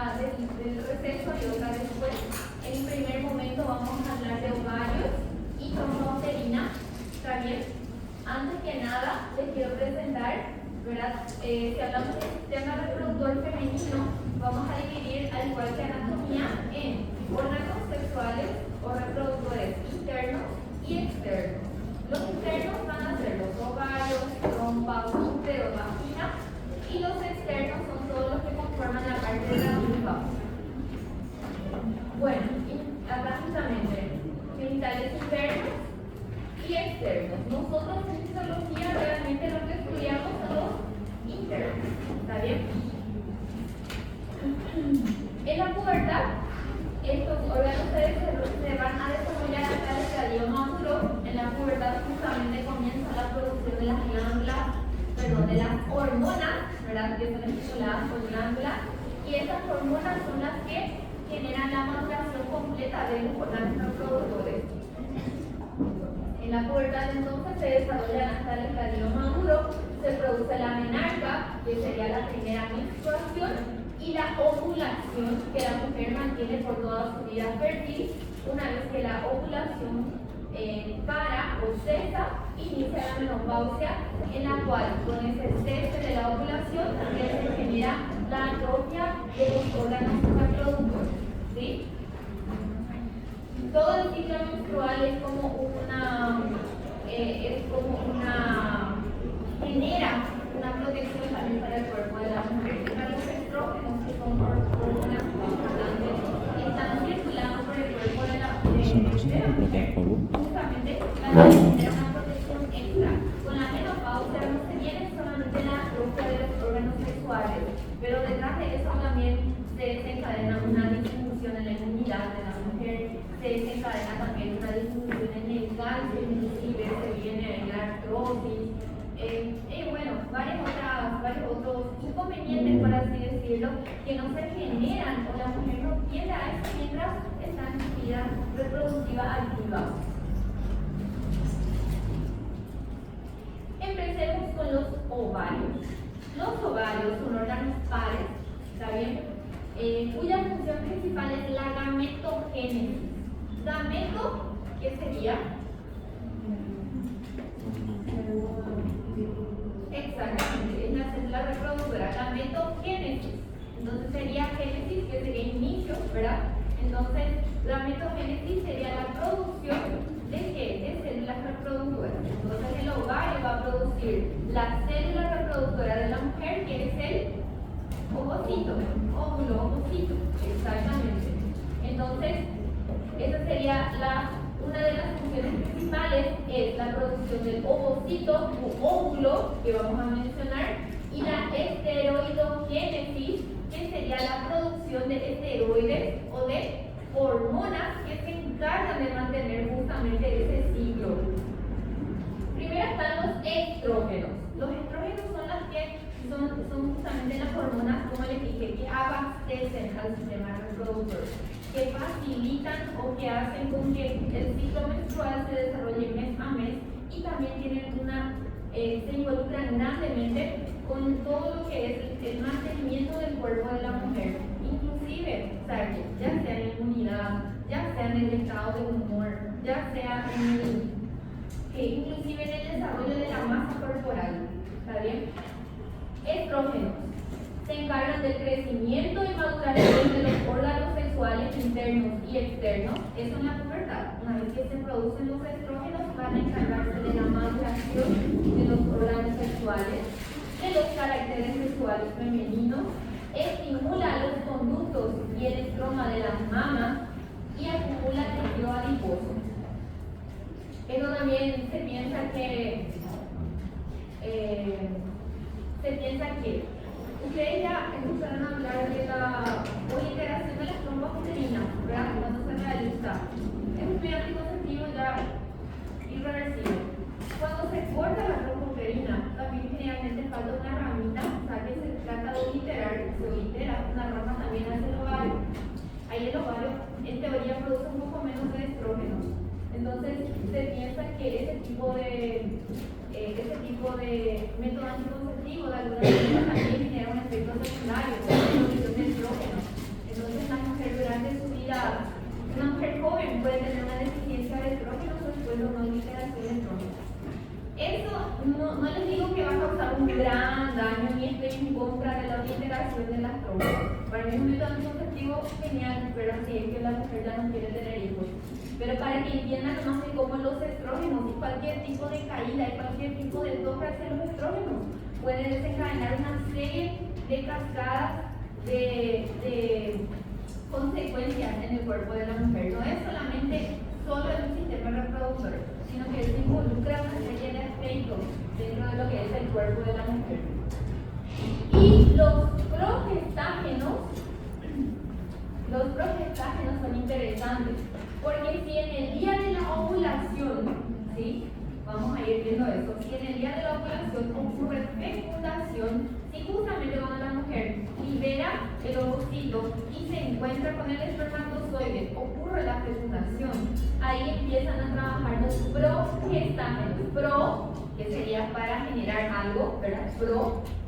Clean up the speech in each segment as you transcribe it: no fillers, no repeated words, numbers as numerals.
del receso y otra después. En primer momento vamos a hablar de ovarios y trompa uterina. ¿Está bien? Antes que nada, les quiero presentar, ¿verdad? Si hablamos del sistema reproductor femenino, vamos a dividir, al igual que anatomía, en órganos sexuales o reproductores internos y externos. Los internos van a ser los ovarios, trompa, útero, vagina, y los externos son todos los que conforman la parte de la vulva. Bueno, acá justamente, genitales internos y externos. Nosotros en fisiología realmente lo que estudiamos son los internos. ¿Está bien? En la pubertad, estos órganos se van a desarrollar hasta el estadio maduro. En la pubertad justamente comienza la producción de las glándulas, de las hormonas, ¿verdad? Que son estimuladas por glándulas, y esas hormonas son las que generan la maduración completa de los órganos reproductores. En la pubertad entonces se desarrollan hasta el estadio maduro, se produce la menarca, que sería la primera menstruación, y la ovulación, que la mujer mantiene por toda su vida fértil. Una vez que la ovulación para o cesa, inicia la menopausia, en la cual con ese cese de la ovulación también se genera la atrofia de los órganos reproductores. ¿Sí? Todo el ciclo menstrual es como genera una protección también para el cuerpo de la mujer. Para los estrógenos, que son hormonas importantes, están circulando por el cuerpo de la mujer, justamente para generar una protección extra. Con la menopausia no se viene solamente la atrofia de los órganos sexuales, pero detrás de eso también se desencadena una disminución en la inmunidad de la mujer, se desencadena también una disminución en el cáncer, inclusive se viene en la artrosis, bueno, varios otros inconvenientes, por así decirlo, que no se generan o la mujer no tiende a eso mientras está en su vida reproductiva activa. Empecemos con los ovarios. Los ovarios son órganos pares, ¿está bien? Cuya función principal es la gametogénesis. Gameto, ¿qué sería? Exactamente, es la célula reproductora, gametogénesis. Entonces sería génesis, que sería inicio, ¿verdad? Entonces, gametogénesis sería la producción de ¿qué? De células reproductoras. Entonces, el ovario va a producir la célula reproductora de la mujer, que es el ovocito, óvulo, ovocito, exactamente. Entonces, esa sería una de las funciones principales, es la producción del ovocito u óvulo, que vamos a mencionar, y la esteroidogénesis, que sería la producción de esteroides o de hormonas que se encargan de mantener justamente ese ciclo. Primero están los estrógenos. Los estrógenos son las que son justamente las hormonas, como les dije, que abastecen al sistema reproductor, que facilitan o que hacen con que el ciclo menstrual se desarrolle mes a mes, y también tienen se involucran grandemente con todo lo que es el mantenimiento del cuerpo de la mujer, inclusive, ya sea en inmunidad, ya sea en el estado de humor, ya sea inclusive en el desarrollo de la masa corporal. ¿Está bien? Estrógenos se encargan del crecimiento y maduración de los órganos sexuales internos y externos. Eso en la pubertad. Una vez que se producen los estrógenos, van a encargarse de la maduración de los órganos sexuales, de los caracteres sexuales femeninos, estimula los conductos y el estroma de las mamas y acumula tejido adiposo. Eso también se piensa que ustedes ya empezaron a hablar de la proliferación de las trompas uterinas, ¿verdad? Cuando se realiza. Es un medio anticonceptivo ya irreversible. Cuando se corta la trompa uterina, también generalmente falta una ramita, o sea que se trata de obliterar, se oblitera una rama también hacia el ovario. Ahí el ovario, en teoría, produce un poco menos de estrógenos. Entonces, se piensa que ese tipo de método anticonceptivo de alguna manera también genera un efecto secundario, la producción de estrógenos. contra de la obliteración de las trompas. Para mí es un método anticonceptivo genial, pero si es que la mujer ya no quiere tener hijos. Pero para que entiendan nomás de cómo los estrógenos y cualquier tipo de caída y cualquier tipo de toque hacia los estrógenos puede desencadenar una serie de cascadas de consecuencias en el cuerpo de la mujer. No es solamente solo el sistema reproductor, sino que se involucra una serie de aspectos dentro de lo que es el cuerpo de la mujer. Y los progestágenos son interesantes, porque si en el día de la ovulación, ¿sí? Vamos a ir viendo eso, si en el día de la ovulación ocurre fecundación, si justamente cuando la mujer libera el ovocito y se encuentra con el espermatozoide, ocurre la fecundación, ahí empiezan a trabajar los progestágenos, que sería para generar algo, ¿verdad?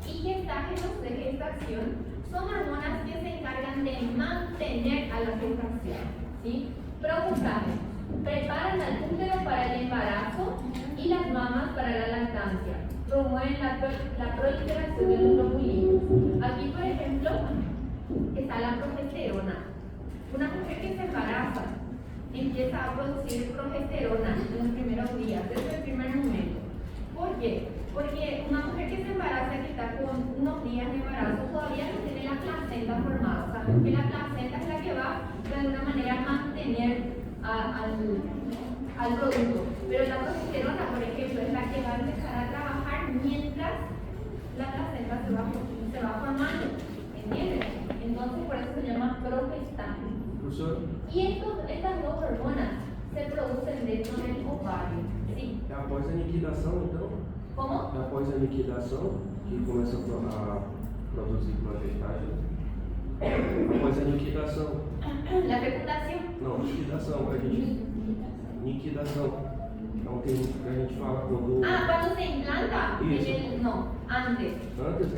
Y gestágenos de gestación son hormonas que se encargan de mantener a la gestación, ¿sí? Progestágenos preparan al útero para el embarazo y las mamas para la lactancia, promueven la proliferación de los globulinos. Aquí, por ejemplo, está la progesterona. Una mujer que se embaraza empieza a producir progesterona en los primeros días, desde el primer momento. ¿Por qué? Porque una mujer que se embaraza, que está con unos días de embarazo, todavía no tiene la placenta formada. Sabemos que la placenta es la que va de alguna manera a mantener al producto. Pero la progesterona, por ejemplo, es la que va a empezar a trabajar mientras la placenta se va formando. ¿Entiendes? Entonces, por eso se llama progestágeno. Y estas dos hormonas se producen dentro del ovario. Sí. Após a aniquilação, então? Como? Após a aniquilação, que começa a produzir progestágeno. Após a aniquilação. La fecundação? Não, liquidação. Liquidação. É um termo que a gente fala quando. Cuando se implanta. Isso. No, antes.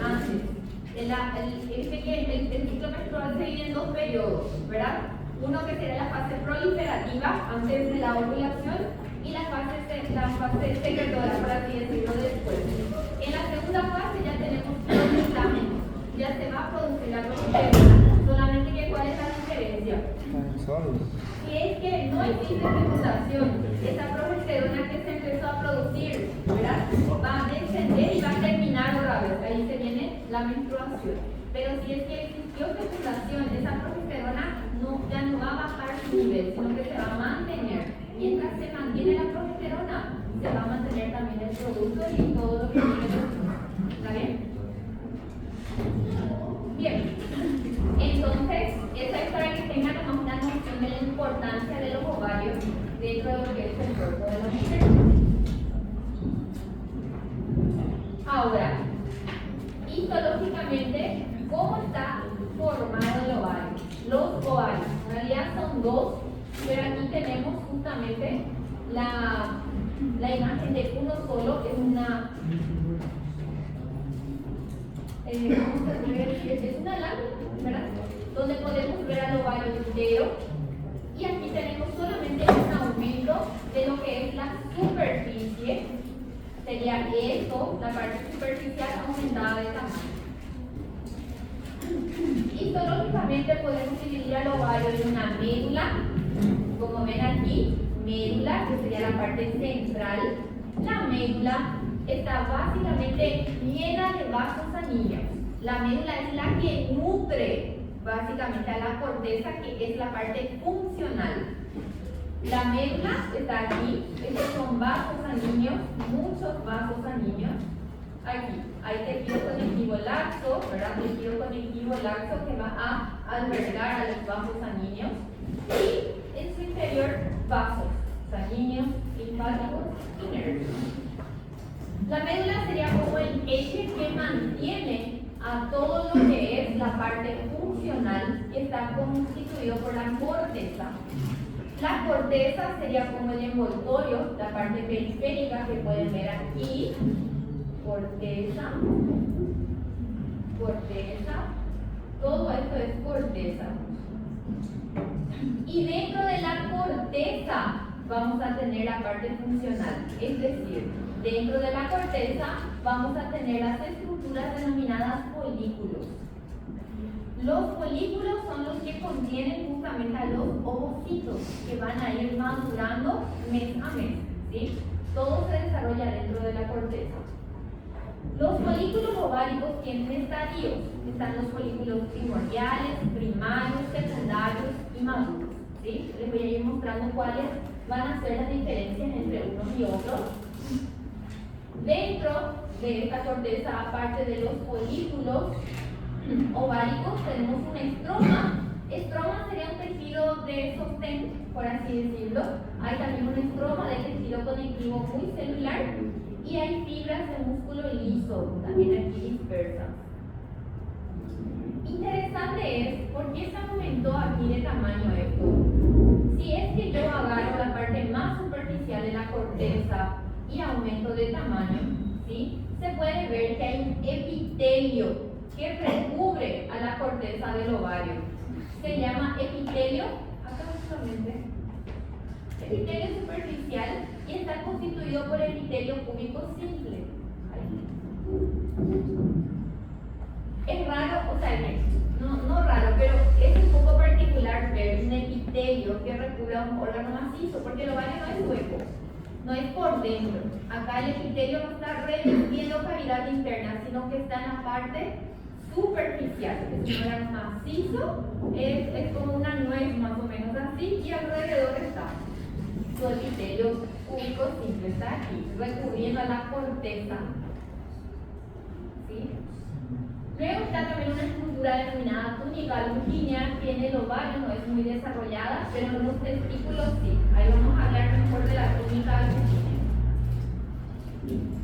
Antes. El ciclo menstrual se divide en dos periodos, ¿verdad? Uno que sería la fase proliferativa, antes de la ovulación, y la fase secretora, por así decirlo, después. En la segunda fase ya tenemos progestágenos, ya se va a producir la progesterona, solamente que ¿cuál es la diferencia? Si es que no existe fecundación, esa progesterona que se empezó a producir, ¿verdad? Va a descender y va a terminar otra vez, ahí se viene la menstruación. Pero si es que existió fecundación, esa progesterona ya no va a bajar su nivel, sino que se va a mantener. Mientras se mantiene la progesterona, se va a mantener también el producto y todo lo que tiene dentro. ¿Está bien? Bien. Entonces, esa es para que tengan una noción de la importancia de los ovarios dentro de lo que es el cuerpo de la mujer. Ahora, histológicamente, ¿cómo está formado el ovario? Los ovarios, en realidad son dos, pero aquí tenemos justamente la imagen de uno solo, que es una ¿cómo se puede decir? Es una lámina, ¿verdad? Donde podemos ver al ovario entero, y aquí tenemos solamente un aumento de lo que es la superficie, sería esto, la parte superficial aumentada de tamaño. Histológicamente podemos dividir al ovario en una médula, como ven aquí, médula, que sería la parte central. La médula está básicamente llena de vasos sanguíneos. La médula es la que nutre básicamente a la corteza, que es la parte funcional. La médula está aquí, estos son vasos sanguíneos, muchos vasos sanguíneos. Aquí hay tejido conectivo laxo, ¿verdad? Tejido conectivo laxo que va a albergar a los vasos sanguíneos. Y en su interior, vasos sanguíneos, linfáticos y nervios. La médula sería como el eje que mantiene a todo lo que es la parte funcional, que está constituido por la corteza. La corteza sería como el envoltorio, la parte periférica que pueden ver aquí. Corteza, todo esto es corteza. Y dentro de la corteza vamos a tener la parte funcional, es decir, dentro de la corteza vamos a tener las estructuras denominadas folículos. Los folículos son los que contienen justamente a los ovocitos que van a ir madurando mes a mes, ¿sí? Todo se desarrolla dentro de la corteza. Los folículos ováricos tienen estadios. Están los folículos primordiales, primarios, secundarios y maduros, ¿sí? Les voy a ir mostrando cuáles van a ser las diferencias entre unos y otros. Dentro de esta corteza, aparte de los folículos ováricos, tenemos un estroma. Estroma sería un tejido de sostén, por así decirlo. Hay también un estroma de tejido conectivo muy celular y hay fibras de músculo liso, también aquí dispersas. Interesante es por qué se aumentó aquí de tamaño esto. Si es que yo agarro la parte más superficial de la corteza y aumento de tamaño, ¿sí? Se puede ver que hay un epitelio que recubre a la corteza del ovario. Se llama epitelio, acá solamente, epitelio superficial, y está constituido por epitelio cúbico simple. Es raro, o sea, no raro, pero es un poco particular ver un epitelio que recubre a un órgano macizo, porque el ovario no es hueco, no es por dentro. Acá el epitelio no está revestiendo cavidad interna, sino que está en la parte superficial. Es un órgano macizo, es como una nuez más o menos así, y alrededor está su epitelio cúbico simple, está aquí, recubriendo a la corteza. ¿Sí? Luego está también una estructura denominada túnica longínea, que en el ovario no es muy desarrollada, pero en los testículos sí. Ahí vamos a hablar mejor de la túnica longínea.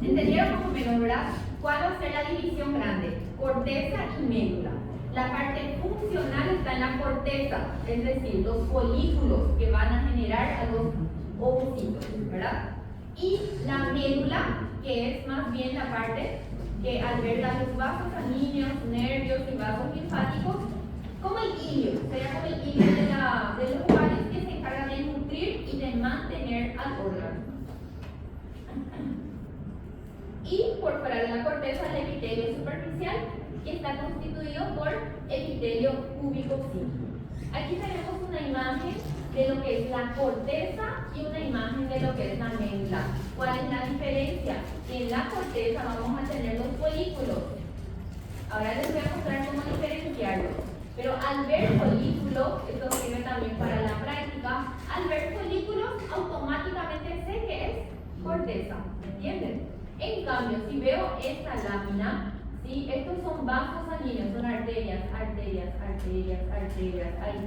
¿Entendieron más o menos, verdad? ¿Cuál va a ser la división grande? Corteza y médula. La parte funcional está en la corteza, es decir, los folículos que van a generar a los ovocitos, ¿verdad? Y la médula, que es más bien la parte que alberga los vasos sanguíneos, nervios y vasos linfáticos, como el hilio, sería como el hilio de los ovarios, que se encarga de nutrir y de mantener al órgano. Y por fuera de la corteza el epitelio superficial, que está constituido por epitelio cúbico simple. Aquí tenemos una imagen de lo que es la corteza y una imagen de lo que es la médula. ¿Cuál es la diferencia? En la corteza vamos a tener los folículos. Ahora les voy a mostrar cómo diferenciarlos. Pero al ver folículos, esto sirve también para la práctica, al ver folículos automáticamente sé que es corteza, ¿entienden? En cambio, si veo esta lámina, ¿sí? Estos son vasos sanguíneos, son arterias, hay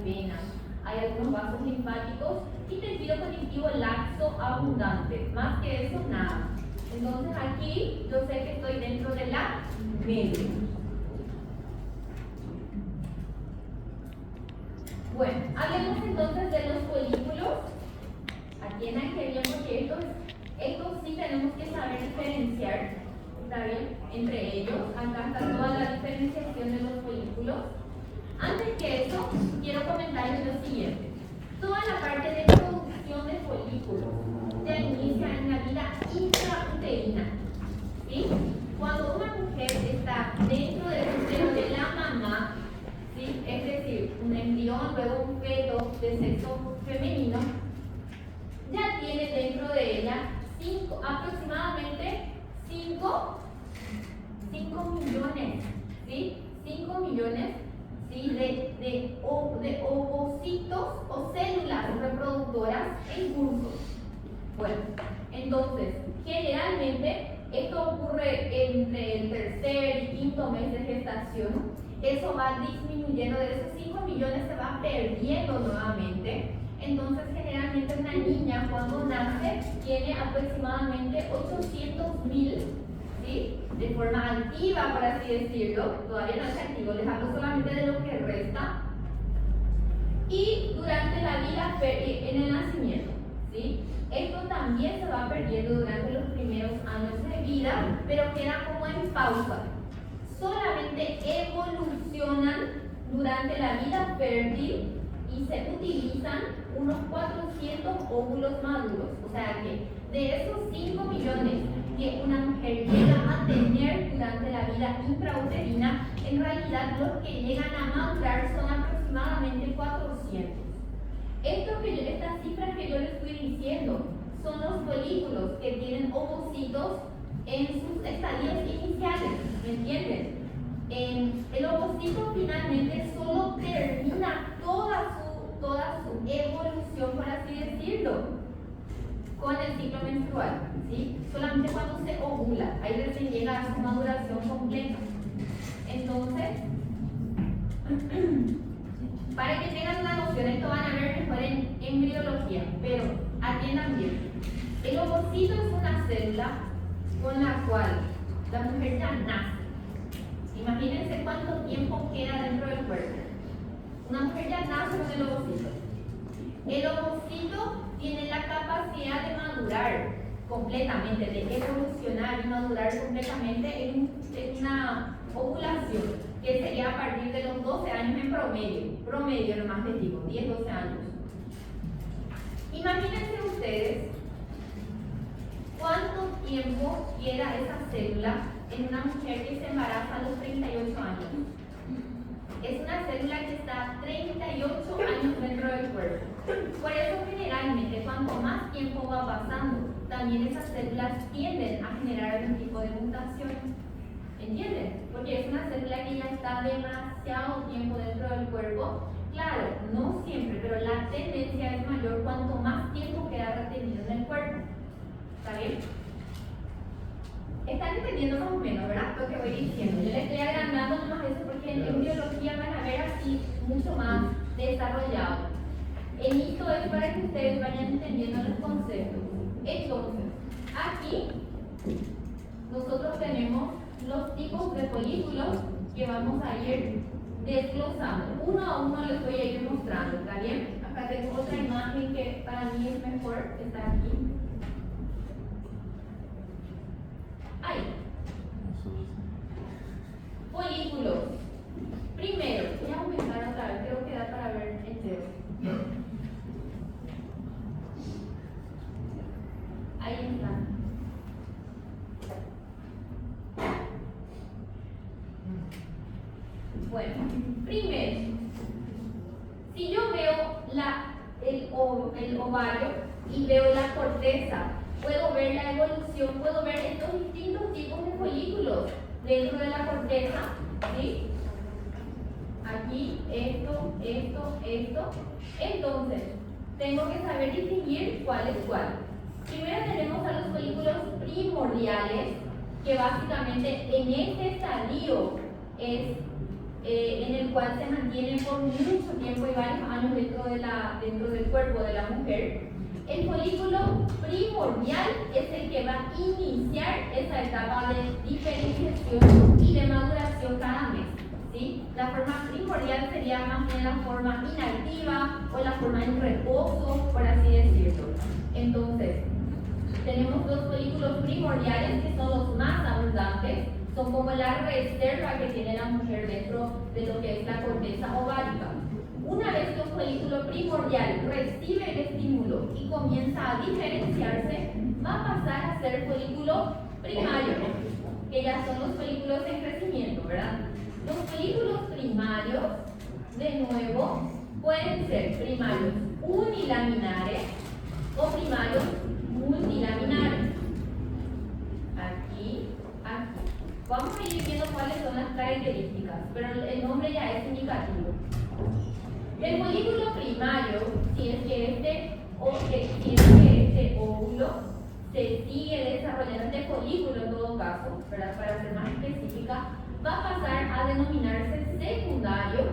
venas, hay algunos vasos linfáticos y tejido conectivo laxo abundante. Más que eso, nada. Entonces aquí yo sé que estoy dentro de la médula. Bueno, hablemos entonces de los folículos. Aquí en aquel bien, porque estos sí tenemos que saber diferenciar, ¿está bien? Entre ellos, acá está toda la diferenciación de los folículos. Antes que eso, quiero comentarles lo siguiente. Toda la parte de producción de folículos se inicia en la vida intrauterina, ¿sí? Cuando una mujer está dentro del útero de la mamá, ¿sí? Es decir, un embrión, luego un feto de sexo femenino, ya tiene dentro de ella aproximadamente 5 millones, ¿sí? 5 millones, ¿sí? de ovocitos o células reproductoras en curso. Bueno, entonces, generalmente esto ocurre entre el tercer y quinto mes de gestación. Eso va disminuyendo, de esos 5 millones se va perdiendo nuevamente. Entonces, generalmente una niña cuando nace tiene aproximadamente 800.000, ¿sí? De forma activa, por así decirlo. Todavía no es activo, les hablo solamente de lo que resta. Y durante la vida, en el nacimiento, ¿sí? Esto también se va perdiendo durante los primeros años de vida, pero queda como en pausa. Solamente evolucionan durante la vida fértil y se utilizan unos 400 óvulos maduros. O sea que de esos 5 millones que una mujer llega a tener durante la vida intrauterina, en realidad los que llegan a madurar son aproximadamente 400. Estas cifras que yo les estoy diciendo son los folículos que tienen ovocitos en sus estadios iniciales, ¿me entienden? El ovocito finalmente solo termina toda su evolución, por así decirlo, con el ciclo menstrual, ¿sí? Solamente cuando se ovula, ahí recién llega a su maduración completa. Entonces, para que tengan una noción, esto van a ver mejor en embriología, pero atiendan bien. El ovocito es una célula con la cual la mujer ya nace. Imagínense cuánto tiempo queda dentro del cuerpo. Una mujer ya nace con el ovocito. El ovocito tiene la capacidad de madurar completamente, de evolucionar y madurar completamente en una ovulación, que sería a partir de los 12 años en promedio nomás les digo, 10, 12 años. Imagínense ustedes cuánto tiempo queda esa célula en una mujer que se embaraza a los 38 años. Es una célula que está 38 años dentro del cuerpo. Por eso generalmente cuanto más tiempo va pasando, también esas células tienden a generar algún tipo de mutación. ¿Entienden? Porque es una célula que ya está demasiado tiempo dentro del cuerpo. Claro, no siempre, pero la tendencia es mayor cuanto más tiempo queda retenido en el cuerpo. ¿Está bien? Están entendiendo más o menos, ¿verdad? Lo que voy diciendo. Yo les estoy agrandando nomás eso porque en biología van a ver así mucho más desarrollado. El hito es para que ustedes vayan entendiendo los conceptos. Entonces, aquí nosotros tenemos los tipos de folículos que vamos a ir desglosando. Uno a uno les voy a ir mostrando, ¿está bien? Acá tengo otra imagen que para mí es mejor, está aquí. Ahí. Folículos. Primero, voy a aumentar otra vez, creo que da para ver entero. Ahí está. Bueno, primero, si yo veo el ovario y veo la corteza, puedo ver la evolución, puedo ver estos distintos tipos de folículos dentro de la corteza, ¿sí? Aquí, esto. Entonces, tengo que saber distinguir cuál es cuál. Primero tenemos a los folículos primordiales, que básicamente en este estadio es en el cual se mantienen por mucho tiempo y varios años dentro del cuerpo de la mujer. El folículo primordial es el que va a iniciar esa etapa de diferenciación y de maduración cada mes, ¿sí? La forma primordial sería más bien la forma inactiva o la forma en reposo, por así decirlo. Entonces, tenemos dos folículos primordiales que son los más abundantes, son como la reserva que tiene la mujer dentro de lo que es la corteza ovárica. Una vez que un folículo primordial recibe el estímulo y comienza a diferenciarse, va a pasar a ser folículo primario, que ya son los folículos en crecimiento, ¿verdad? Los folículos primarios, de nuevo, pueden ser primarios unilaminares o primarios multilaminares. Aquí. Vamos a ir viendo cuáles son las características, pero el nombre ya es indicativo. El folículo primario, si es que este óvulo se sigue desarrollando, este folículo en todo caso, para ser más específica, va a pasar a denominarse secundario,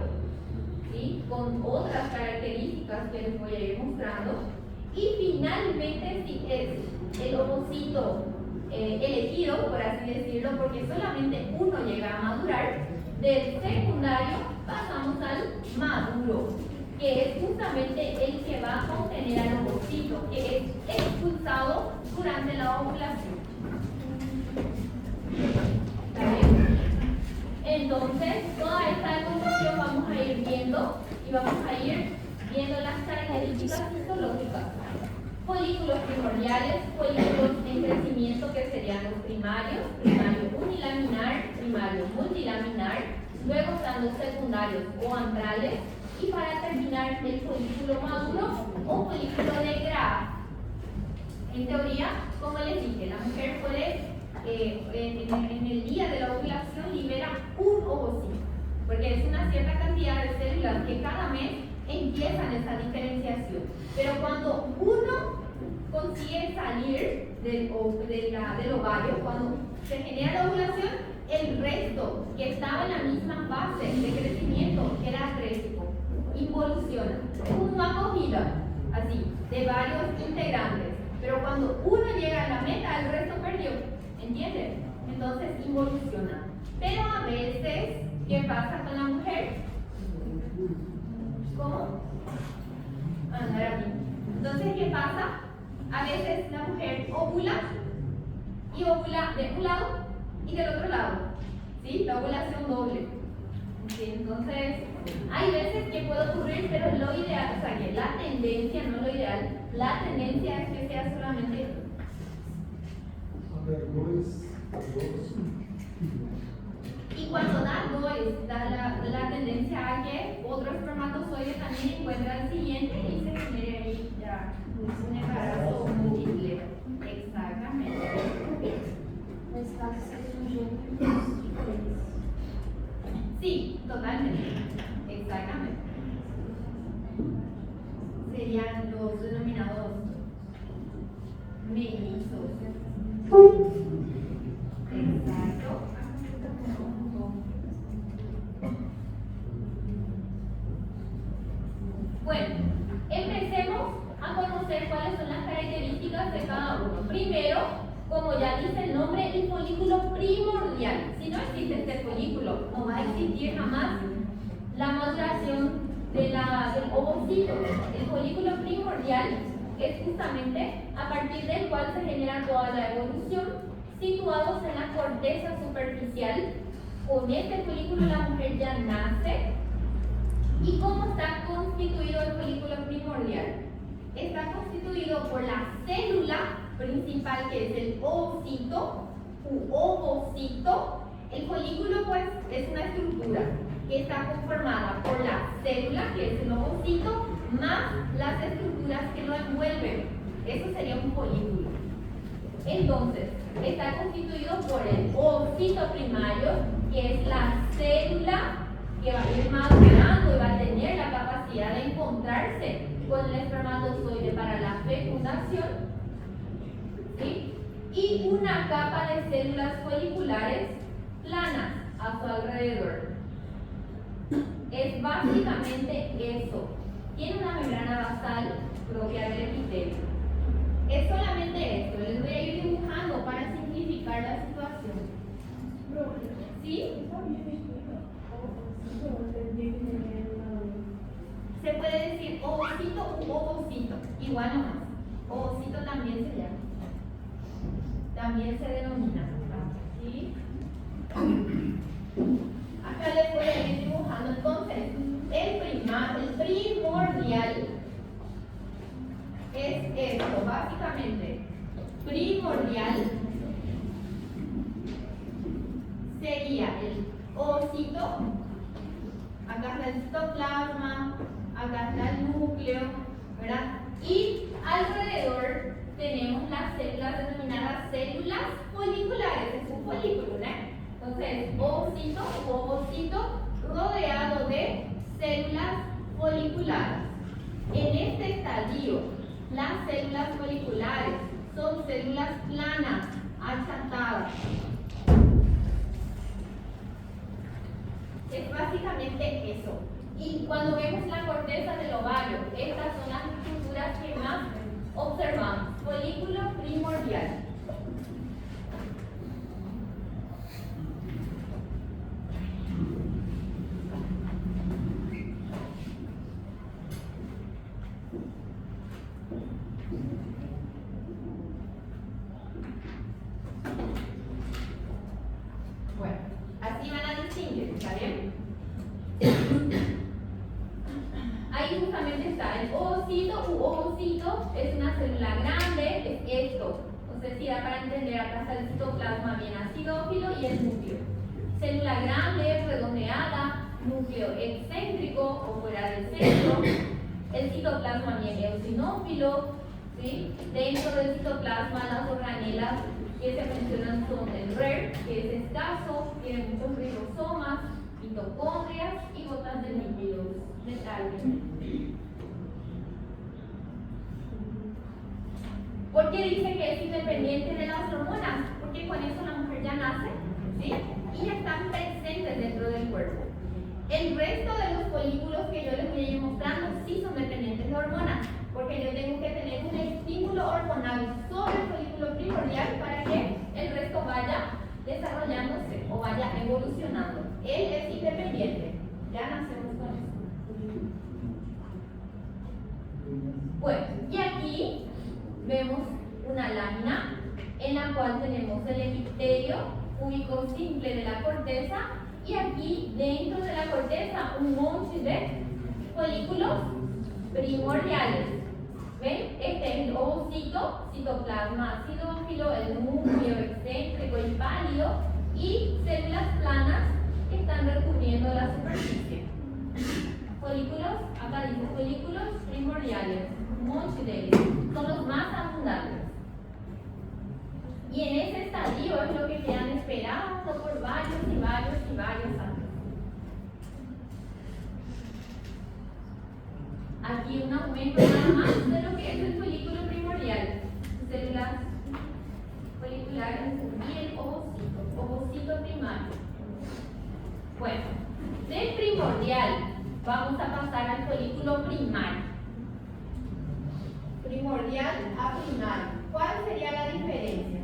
¿sí? Con otras características que les voy a ir mostrando. Y finalmente, si es el ovocito elegido, por así decirlo, porque solamente uno llega a madurar, del secundario pasamos al maduro, que es justamente el que va a contener al ovocito, que es expulsado durante la ovulación. ¿Está bien? Entonces, toda esta evolución vamos a ir viendo y vamos a ir viendo las características histológicas. Folículos primordiales, folículos en crecimiento que serían los primarios, primario unilaminar, primario multilaminar, luego están los secundarios o antrales y para terminar el folículo maduro o folículo de Graf. En teoría, como les dije, la mujer puede en el día de la ovulación libera un ovocito, porque es una cierta cantidad de células que cada mes empiezan esa diferenciación. Pero cuando uno consigue salir del ovario, cuando se genera la ovulación, el resto que estaba en la misma fase de crecimiento, que era trésico, involuciona. Es una acogida, así, de varios integrantes. Pero cuando uno llega a la meta, el resto perdió. ¿Entienden? Entonces involuciona. Pero a veces, ¿qué pasa con la mujer? ¿Cómo? Andar aquí. Entonces, ¿qué pasa? A veces la mujer ovula y ovula de un lado y del otro lado. ¿Sí? La ovulación doble. ¿Sí? Entonces, hay veces que puede ocurrir, pero lo ideal, o sea, que la tendencia, no lo ideal, la tendencia es que sea solamente. Y cuando da DOES, da la tendencia a que otro espermatozoide también encuentra el siguiente y se genere ahí ya un embarazo múltiple. Exactamente. Sí, totalmente. Exactamente. Serían los denominados mellizos. Exacto. Bueno, empecemos a conocer cuáles son las características de cada uno. Primero, como ya dice el nombre, el folículo primordial. Si no existe este folículo, no va a existir jamás la maduración del ovocito. El folículo primordial es justamente a partir del cual se genera toda la evolución. Situados en la corteza superficial, con este folículo la mujer ya nace. ¿Y cómo está constituido el folículo primordial? Está constituido por la célula principal, que es el ovocito u ovocito. El folículo, pues, es una estructura que está conformada por la célula, que es el ovocito, más las estructuras que lo envuelven. Eso sería un folículo. Entonces, está constituido por el ovocito primario, que es la célula que va a ir madurando y va a tener la capacidad de encontrarse con el espermatozoide para la fecundación, ¿sí? Y una capa de células foliculares planas a su alrededor. Es básicamente eso. Tiene una membrana basal propia del epitelio. Es solamente esto. Les voy a ir dibujando para simplificar la situación. ¿Sí? Se puede decir ovocito u ovocito, igual nomás. Ovocito también se llama. También se denomina. ¿Sí? Acá les voy a ir dibujando. Entonces, el primordial es esto, básicamente. Primordial sería el ovocito. Acá está el citoplasma, acá está el núcleo, ¿verdad? Y alrededor tenemos las células denominadas células foliculares, es un folículo, ¿no? Entonces, ovocito u ovocito rodeado de células foliculares. En este estadio, las células foliculares son células planas, achatadas. Es básicamente eso. Y cuando vemos la corteza del ovario, estas son las estructuras que más observamos. Folículo primordial. Bueno, así van a distinguir, ¿está bien? Ahí justamente está célula grande es esto. No sé si da para entender, acá está el citoplasma bien acidófilo y el núcleo. Célula grande, redondeada, núcleo excéntrico o fuera del centro. El citoplasma bien eosinófilo, ¿sí? Dentro del citoplasma las organelas que se mencionan son el RER, que es escaso, tiene muchos ribosomas, mitocondrias y gotas de lípidos de tal. ¿Por qué dice que es independiente de las hormonas? Porque con eso la mujer ya nace, ¿sí? Y ya están presentes dentro del cuerpo. El resto de los folículos que yo les voy a ir mostrando sí son dependientes de hormonas, porque yo tengo que tener un estímulo hormonal sobre el folículo primordial para que el resto vaya desarrollándose o vaya evolucionando. Él es independiente, ya nacemos con eso. Bueno, y aquí vemos una lámina en la cual tenemos el epitelio cúbico simple de la corteza y aquí dentro de la corteza un montón de folículos primordiales. ¿Ven? Este es el ovocito, citoplasma acidófilo, el núcleo excéntrico y pálido y células planas que están recubriendo la superficie. Folículos, acá dice folículos primordiales, monchidae, son los más abundantes. Y en ese estadio es lo que quedan esperando por varios y varios y varios años. Aquí un aumento nada más de lo que es el folículo primordial, células foliculares y el ovocito primario. Bueno, del primordial vamos a pasar al folículo primario. Primordial a primario. ¿Cuál sería la diferencia?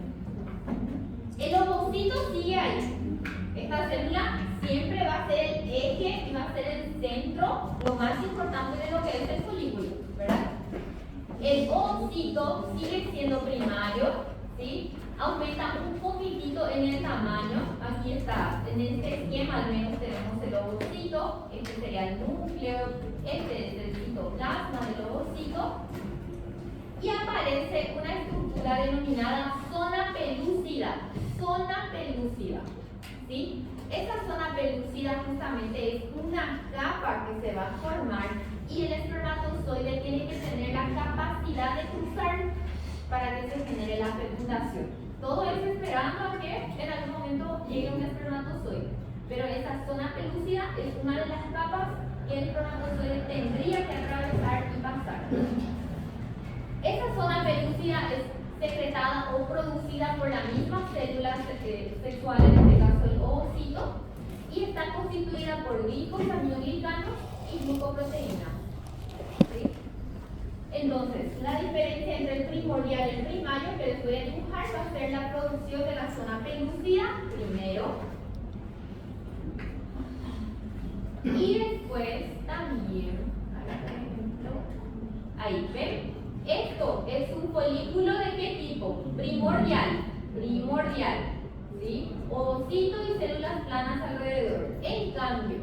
El ovocito sigue ahí. Esta célula siempre va a ser el eje y va a ser el centro, lo más importante de lo que es el folículo, ¿verdad? El ovocito sigue siendo primario, ¿sí? Aumenta un poquitito en el tamaño. Aquí está, en este esquema al menos tenemos el ovocito, este sería el núcleo, este es el citoplasma del ovocito. Y aparece una estructura denominada zona pelúcida. Zona pelúcida, ¿sí? Esta zona pelúcida justamente es una capa que se va a formar y el espermatozoide tiene que tener la capacidad de cruzar para que se genere la fecundación. Todo eso esperando a que en algún momento llegue un espermatozoide. Pero esa zona pelúcida es una de las capas que el espermatozoide tendría que atravesar y pasar. Esa zona pelúcida es secretada o producida por las mismas células sexuales, en este caso el ovocito, y está constituida por glicosaminoglicanos y glucoproteínas. ¿Sí? Entonces, la diferencia entre el primordial y el primario que les voy a dibujar va a ser la producción de la zona pelúcida primero, y después también, por ejemplo, ahí ven. Esto es un folículo de qué tipo? Primordial, ¿sí? Ovocito y células planas alrededor. En cambio,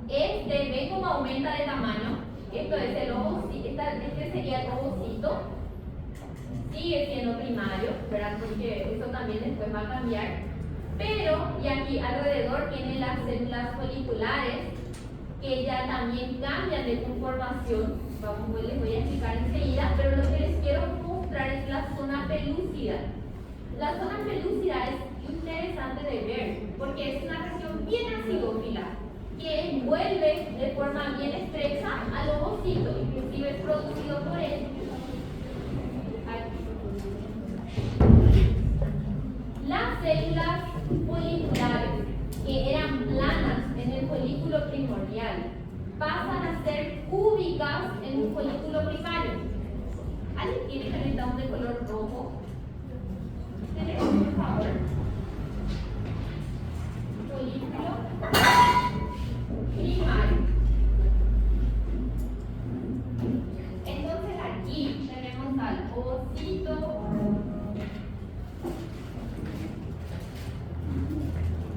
ven cómo aumenta de tamaño. Esto es el ovocito, este sería el ovocito. Sigue siendo primario, ¿verdad? Porque eso también después va a cambiar. Pero, y aquí alrededor tienen las células foliculares que ya también cambian de conformación. Les voy a explicar enseguida, pero lo que les quiero mostrar es la zona pelúcida. La zona pelúcida es interesante de ver porque es una región bien acidófila que envuelve de forma bien estrecha al ovocito, inclusive es producido por él. Las células foliculares que eran planas en el folículo primordial pasan a ser cúbicas en un folículo primario. ¿Alguien tiene calentador de color rojo? ¿Tenemos, por favor? Folículo primario. Entonces aquí tenemos al ovocito,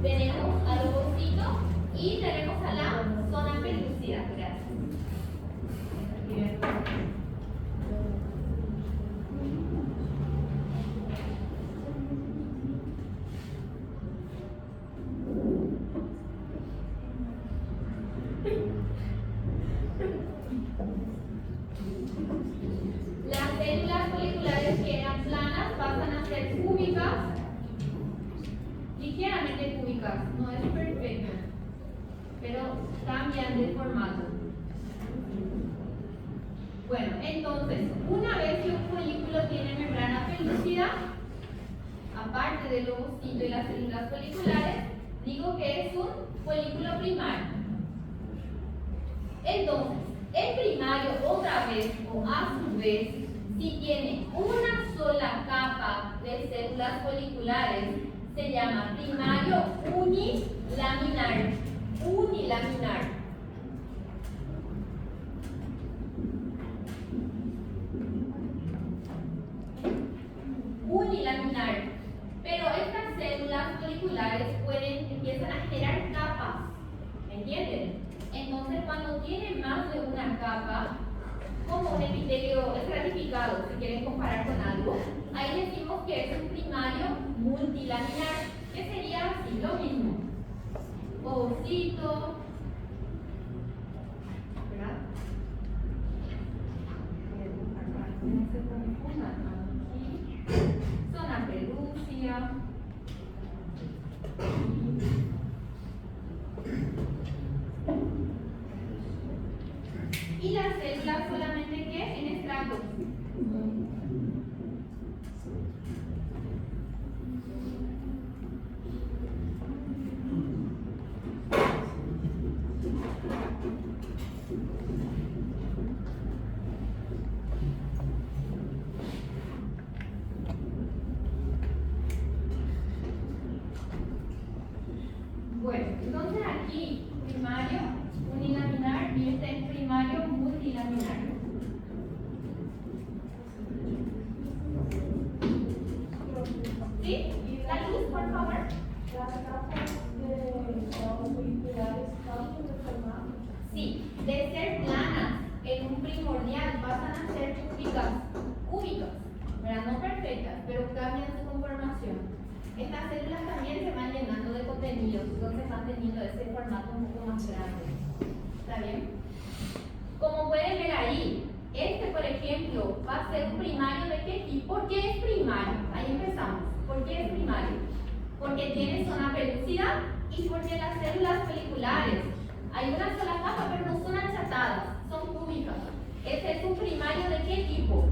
tenemos al ovocito y tenemos a la zona pelúcida. Gracias. exactamente cúbicas, no es perfecta, pero cambian de formato. Bueno, entonces, una vez que un folículo tiene membrana pelúcida, aparte del ovocito y las células foliculares, digo que es un folículo primario. Entonces, el primario, otra vez o a su vez, si tiene una sola capa de células foliculares, se llama primario unilaminar. Unilaminar. Unilaminar. Pero estas células foliculares empiezan a generar capas. ¿Me entienden? Entonces, cuando tienen más de una capa, como un epitelio estratificado, si quieren comparar con algo, ahí decimos que es un primario multilaminar, que sería así, lo mismo. Ovocito, ¿verdad? No se confundan aquí. Zona pelúcida. Y las células solamente que en estratos. Bueno, entonces aquí primario unilaminar y este es primario multilaminar. ¿Sí? La luz, por favor. Las capas de moleculares cambian de formato. Sí, de ser planas en un primordial pasan a ser cúbicas, ¿verdad? No perfectas, pero cambian su conformación. Estas células también se van llenando de contenidos, entonces van teniendo ese formato un poco más grande. ¿Está bien? Como pueden ver ahí, este, por ejemplo, va a ser un primario de qué tipo. ¿Por qué es primario? Ahí empezamos. ¿Por qué es primario? Porque tiene zona pelúcida y porque las células foliculares, hay una sola capa, pero no son achatadas, son cúbicas. Este es un primario de qué tipo?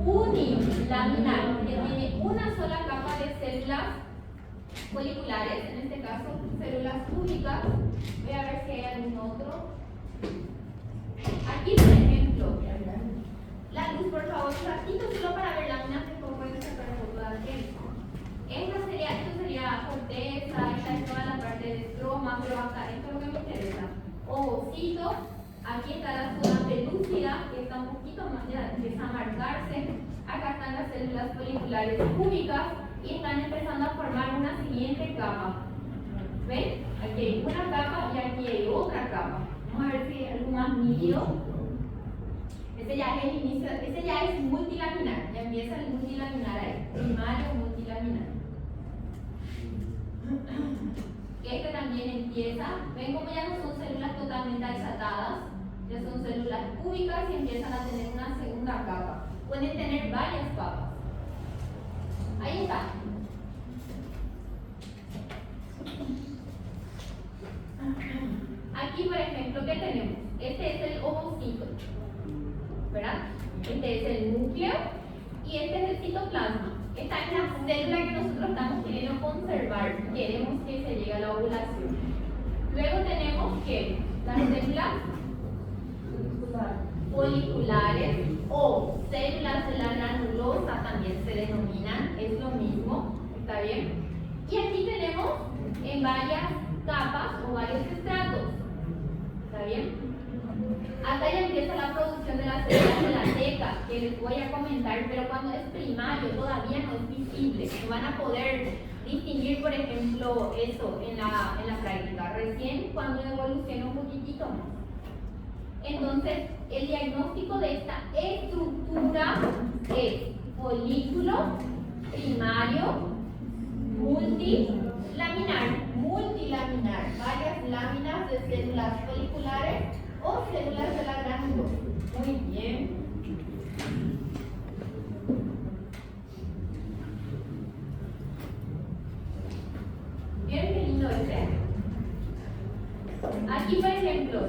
Unilaminar, que tiene una sola capa de células foliculares, en este caso células cúbicas. Voy a ver si hay algún otro. Aquí, por ejemplo, la luz, por favor, un ratito, solo para ver láminas que pueden sacar foto de aquel. Esto sería corteza, esta es toda la parte de estroma, pero acá, esto es lo que me interesa. Ovocito, aquí está la zona pelúcida, que está un poquito más, ya empieza a marcarse. Acá están las células foliculares cúbicas y están empezando a formar una siguiente capa. ¿Ven? Aquí hay una capa y aquí hay otra capa. Vamos a ver si hay algo más nítido. Ese ya es el inicio, ese ya es multilaminar, ya empieza el multilaminar ahí, primario multilaminar. Este también empieza, ven como ya no son células totalmente achatadas, ya son células cúbicas y empiezan a tener una segunda capa. Pueden tener varias capas. Ahí está. Aquí, por ejemplo, ¿qué tenemos? Este es el ovocito, ¿verdad? Este es el núcleo y este es el citoplasma. Esta es la célula que nosotros estamos queriendo conservar. Queremos que se llegue a la ovulación. Luego tenemos que las células foliculares o células de la granulosa también se denominan, es lo mismo, ¿está bien? Y aquí tenemos en varias capas o varios estratos, ¿está bien? Acá ya empieza la producción de las células de la teca, que les voy a comentar, pero cuando es primario todavía no es visible, no van a poder distinguir, por ejemplo, eso en la práctica, recién cuando evoluciona un poquitito más. Entonces, el diagnóstico de esta estructura es folículo primario multilaminar, varias láminas de células foliculares o células de la glándula. Muy bien. Aquí, por ejemplo,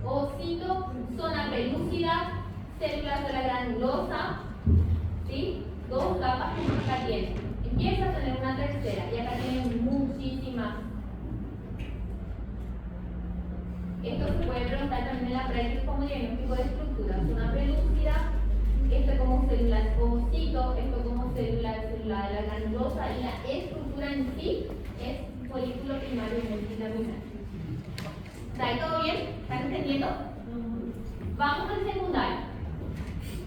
ovocito, zona pelúcida, células de la granulosa, ¿sí? 2 capas que acá tiene. Empieza a tener una tercera y acá tiene muchísimas. Esto se puede preguntar también en la práctica como diagnóstico de estructura. Zona pelúcida, esto como células ovocito, esto como célula de la granulosa y la estructura en sí es folículo primario multilaminar. ¿Está ahí todo bien? ¿Están entendiendo? Vamos al secundario.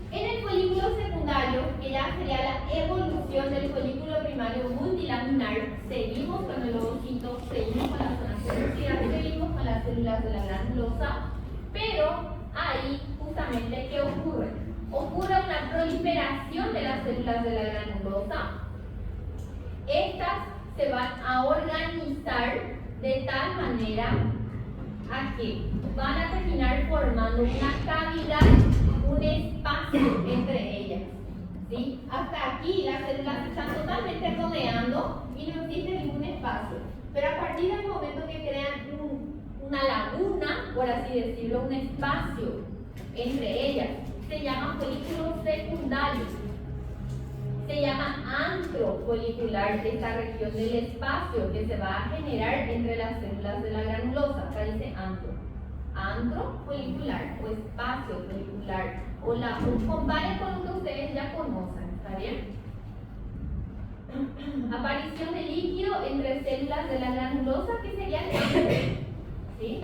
En el folículo secundario, que ya sería la evolución del folículo primario multilaminar, seguimos con el ovocito, seguimos con la zona pelúcida, seguimos con las células de la granulosa, pero ahí justamente, ¿qué ocurre? Ocurre una proliferación de las células de la granulosa. Estas se van a organizar de tal manera a que van a terminar formando una cavidad, un espacio entre ellas. ¿Sí? Hasta aquí las células están totalmente rodeando y no existe ningún espacio. Pero a partir del momento que crean una laguna, por así decirlo, un espacio entre ellas, se llama folículo secundario. Se llama antro folicular esta región del espacio que se va a generar entre las células de la granulosa. Acá dice antro. Antro folicular o espacio folicular. O comparen con lo que ustedes ya conocen. ¿Está bien? Aparición de líquido entre células de la granulosa, que sería el ¿sí?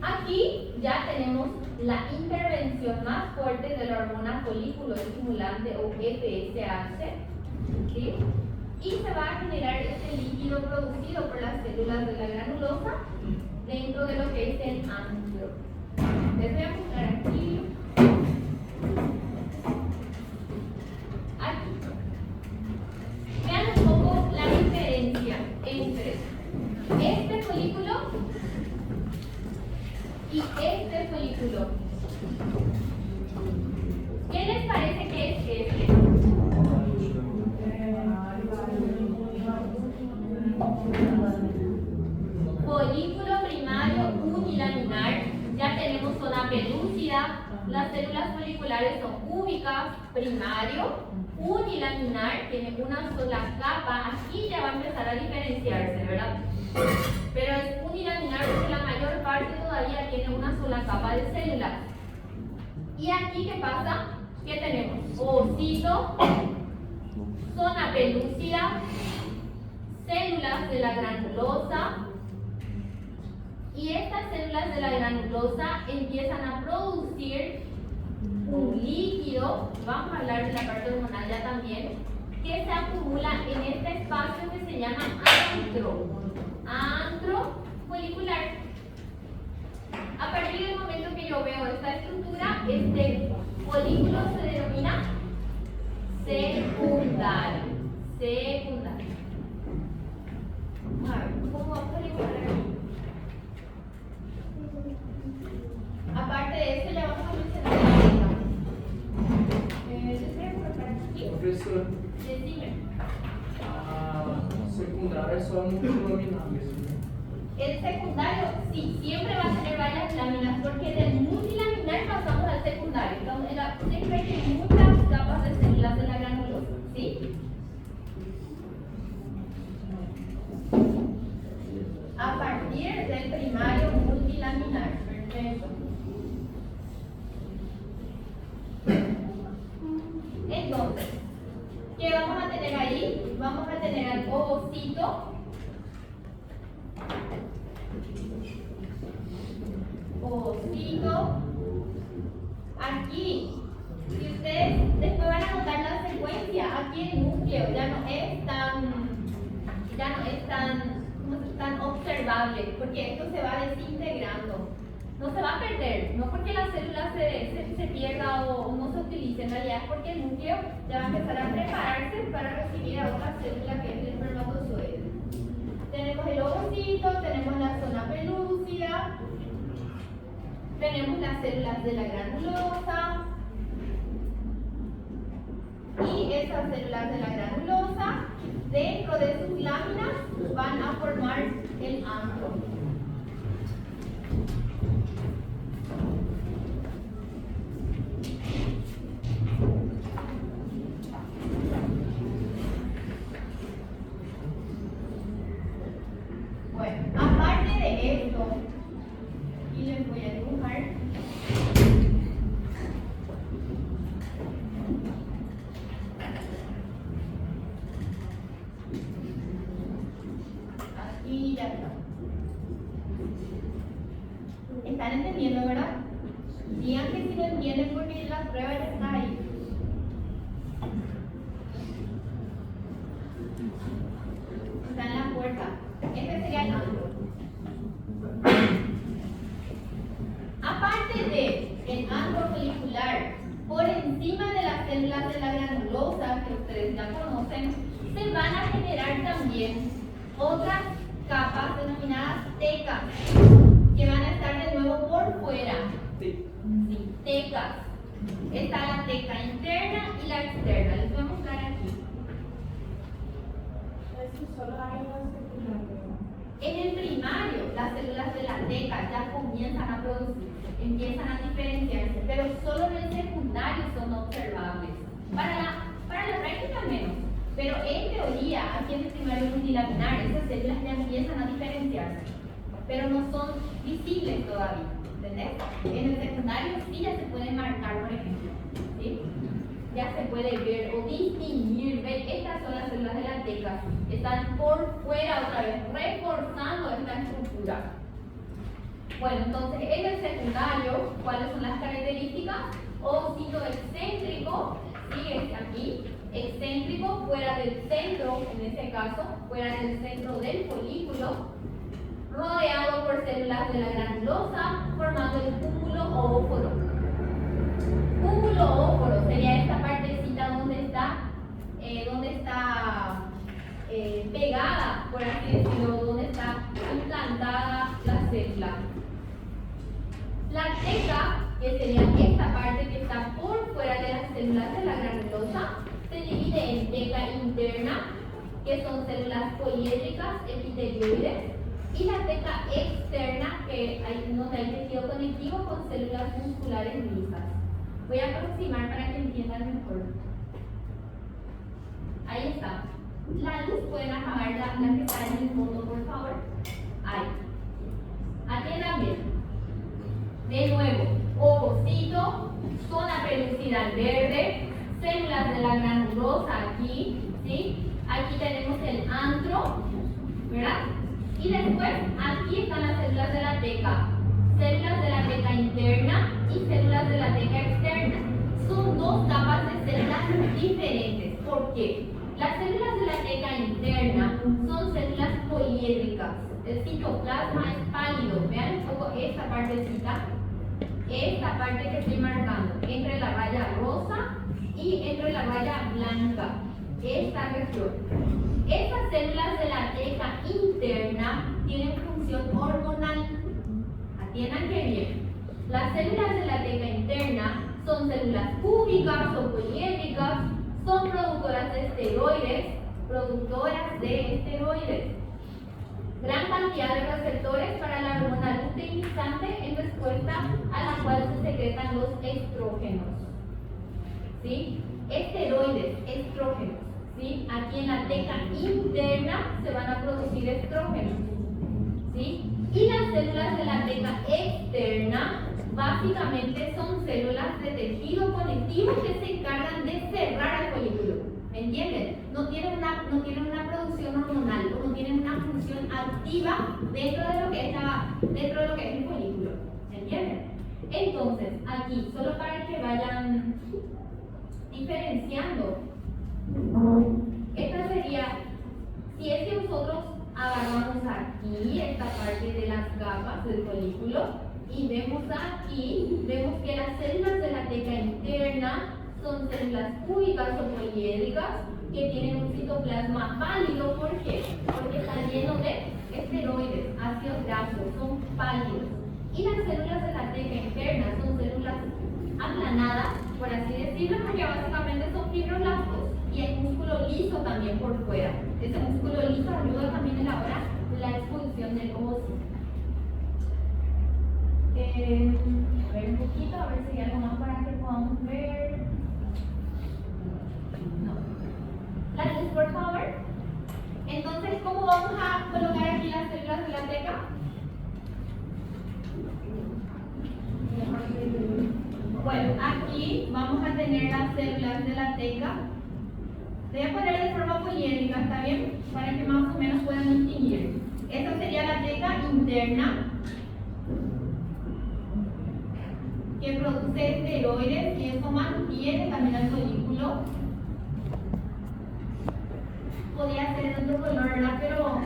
Aquí ya tenemos la intervención más fuerte de la hormona folículo estimulante o FSH, ¿sí? Y se va a generar este líquido producido por las células de la granulosa dentro de lo que es el antro. Les voy a mostrar aquí. Aquí. Vean un poco la diferencia entre este folículo y este folículo. ¿Qué les parece que es este? Folículo primario unilaminar. Ya tenemos zona pelúcida. Las células foliculares son cúbicas. Primario unilaminar, tiene una sola capa. Aquí ya va a empezar a diferenciarse, ¿verdad? Pero es unilaminar porque la mayor parte todavía tiene una sola capa de células. Y aquí, ¿qué pasa? ¿Qué tenemos? Ovocito, zona pelúcida, células de la granulosa. Y estas células de la granulosa empiezan a producir un líquido, vamos a hablar de la parte hormonal ya también, que se acumula en este espacio que se llama antro folicular. A partir del momento que yo veo esta estructura, este folículo se denomina secundario. Secundario. A ver, ¿cómo vamos a igualar aquí? Aparte de eso, ya vamos a mencionar la letra. Professor, Decime. a secundária é só multilaminares. El secundario, sí, siempre va a tener varias láminas, porque del multilaminar pasamos al secundario. Entonces, siempre hay muchas capas de células de la granulosa, ¿sí? A partir del primario multilaminar. Perfecto. Entonces, ¿qué vamos a tener ahí? Vamos a tener al ovocito. Ovocito. Aquí, si ustedes después van a notar la secuencia, aquí el núcleo ya no es tan observable, porque esto se va desintegrando. No se va a perder, no porque la célula se pierda o no se utilice, en realidad es porque el núcleo ya va a empezar a prepararse para recibir a otra célula que es el espermatozoide. Tenemos el ovocito, tenemos la zona pelúcida, tenemos las células de la granulosa y esas células de la granulosa dentro de sus láminas van a formar el antro. hidrógeno, se van a generar también otras capas denominadas tecas, que van a estar de nuevo por fuera. Sí. Sí, tecas. Está la teca interna y la externa. Les voy a mostrar aquí. Eso solo hay en el secundario. En el primario, las células de la teca ya comienzan a producir, empiezan a diferenciarse, pero solo en el secundario son observables. Para la práctica menos, pero en teoría, aquí en el primario multilaminar, esas células ya empiezan a diferenciarse, pero no son visibles todavía, ¿entendés? En el secundario sí ya se puede marcar, por ejemplo, ¿sí? Ya se puede ver o distinguir, ver, estas son las células de la teca, están por fuera otra vez, reforzando esta estructura. Bueno, entonces en el secundario, ¿cuáles son las características? Ovocito excéntrico, sí, es aquí, excéntrico, fuera del centro, en este caso, fuera del centro del folículo, rodeado por células de la granulosa, formando el cúmulo oóforo. Cúmulo oóforo sería esta partecita donde está pegada, por así decirlo, donde está implantada la célula. La teca, que sería esta parte que está por fuera de las células de la granulosa, se divide en teca interna, que son células poliédricas epitelioides, y la teca externa, que hay donde hay tejido conectivo con células musculares lisas. Voy a aproximar para que entiendan mejor. Ahí está. La luz, pueden apagar la que está en el fondo, por favor. Ahí. Atiendan bien. De nuevo, ovocito, zona pelucidal verde, células de la granulosa aquí, ¿sí? Aquí tenemos el antro, ¿verdad? Y después, aquí están las células de la teca. Células de la teca interna y células de la teca externa. Son dos capas de células diferentes. ¿Por qué? Las células de la teca interna son células poliédricas. El citoplasma es pálido. Vean un poco esta partecita. Esta parte que estoy marcando, entre la raya rosa y entre la raya blanca. Esta región. Estas células de la teca interna tienen función hormonal. Atiendan que bien. Las células de la teca interna son células cúbicas o poliédricas, son productoras de esteroides, gran cantidad de receptores para la hormona luteinizante en respuesta a la cual se secretan los estrógenos. ¿Sí? Esteroides, estrógenos. ¿Sí? Aquí en la teca interna se van a producir estrógenos. ¿Sí? Y las células de la teca externa básicamente son células de tejido conectivo que se encargan de cerrar el folículo. ¿Me entienden? No tienen una producción hormonal, no tienen una función activa dentro de lo que es el folículo. ¿Me entienden? Entonces, aquí, solo para que vayan diferenciando, esta sería, si es que nosotros agarramos aquí esta parte de las capas del folículo y vemos aquí, vemos que las células de la teca interna son células cúbicas o poliédricas que tienen un citoplasma pálido. ¿Por qué? Porque están llenos de esteroides, ácidos grasos, son pálidos. Y las células de la teca interna son células aplanadas, por así decirlo, porque básicamente son fibroblastos y hay músculo liso también por fuera. Ese músculo liso ayuda también en la hora de la expulsión del ovocito. A ver un poquito, a ver si hay algo más para que podamos ver. No. La luz, por favor. Entonces, ¿cómo vamos a colocar aquí las células de la teca? Bueno, aquí vamos a tener las células de la teca. Voy a poner de forma poliédrica, ¿está bien? Para que más o menos puedan distinguir. Esta sería la teca interna, que produce esteroides y eso mantiene también el folículo. Podría ser en otro color, ¿verdad? Pero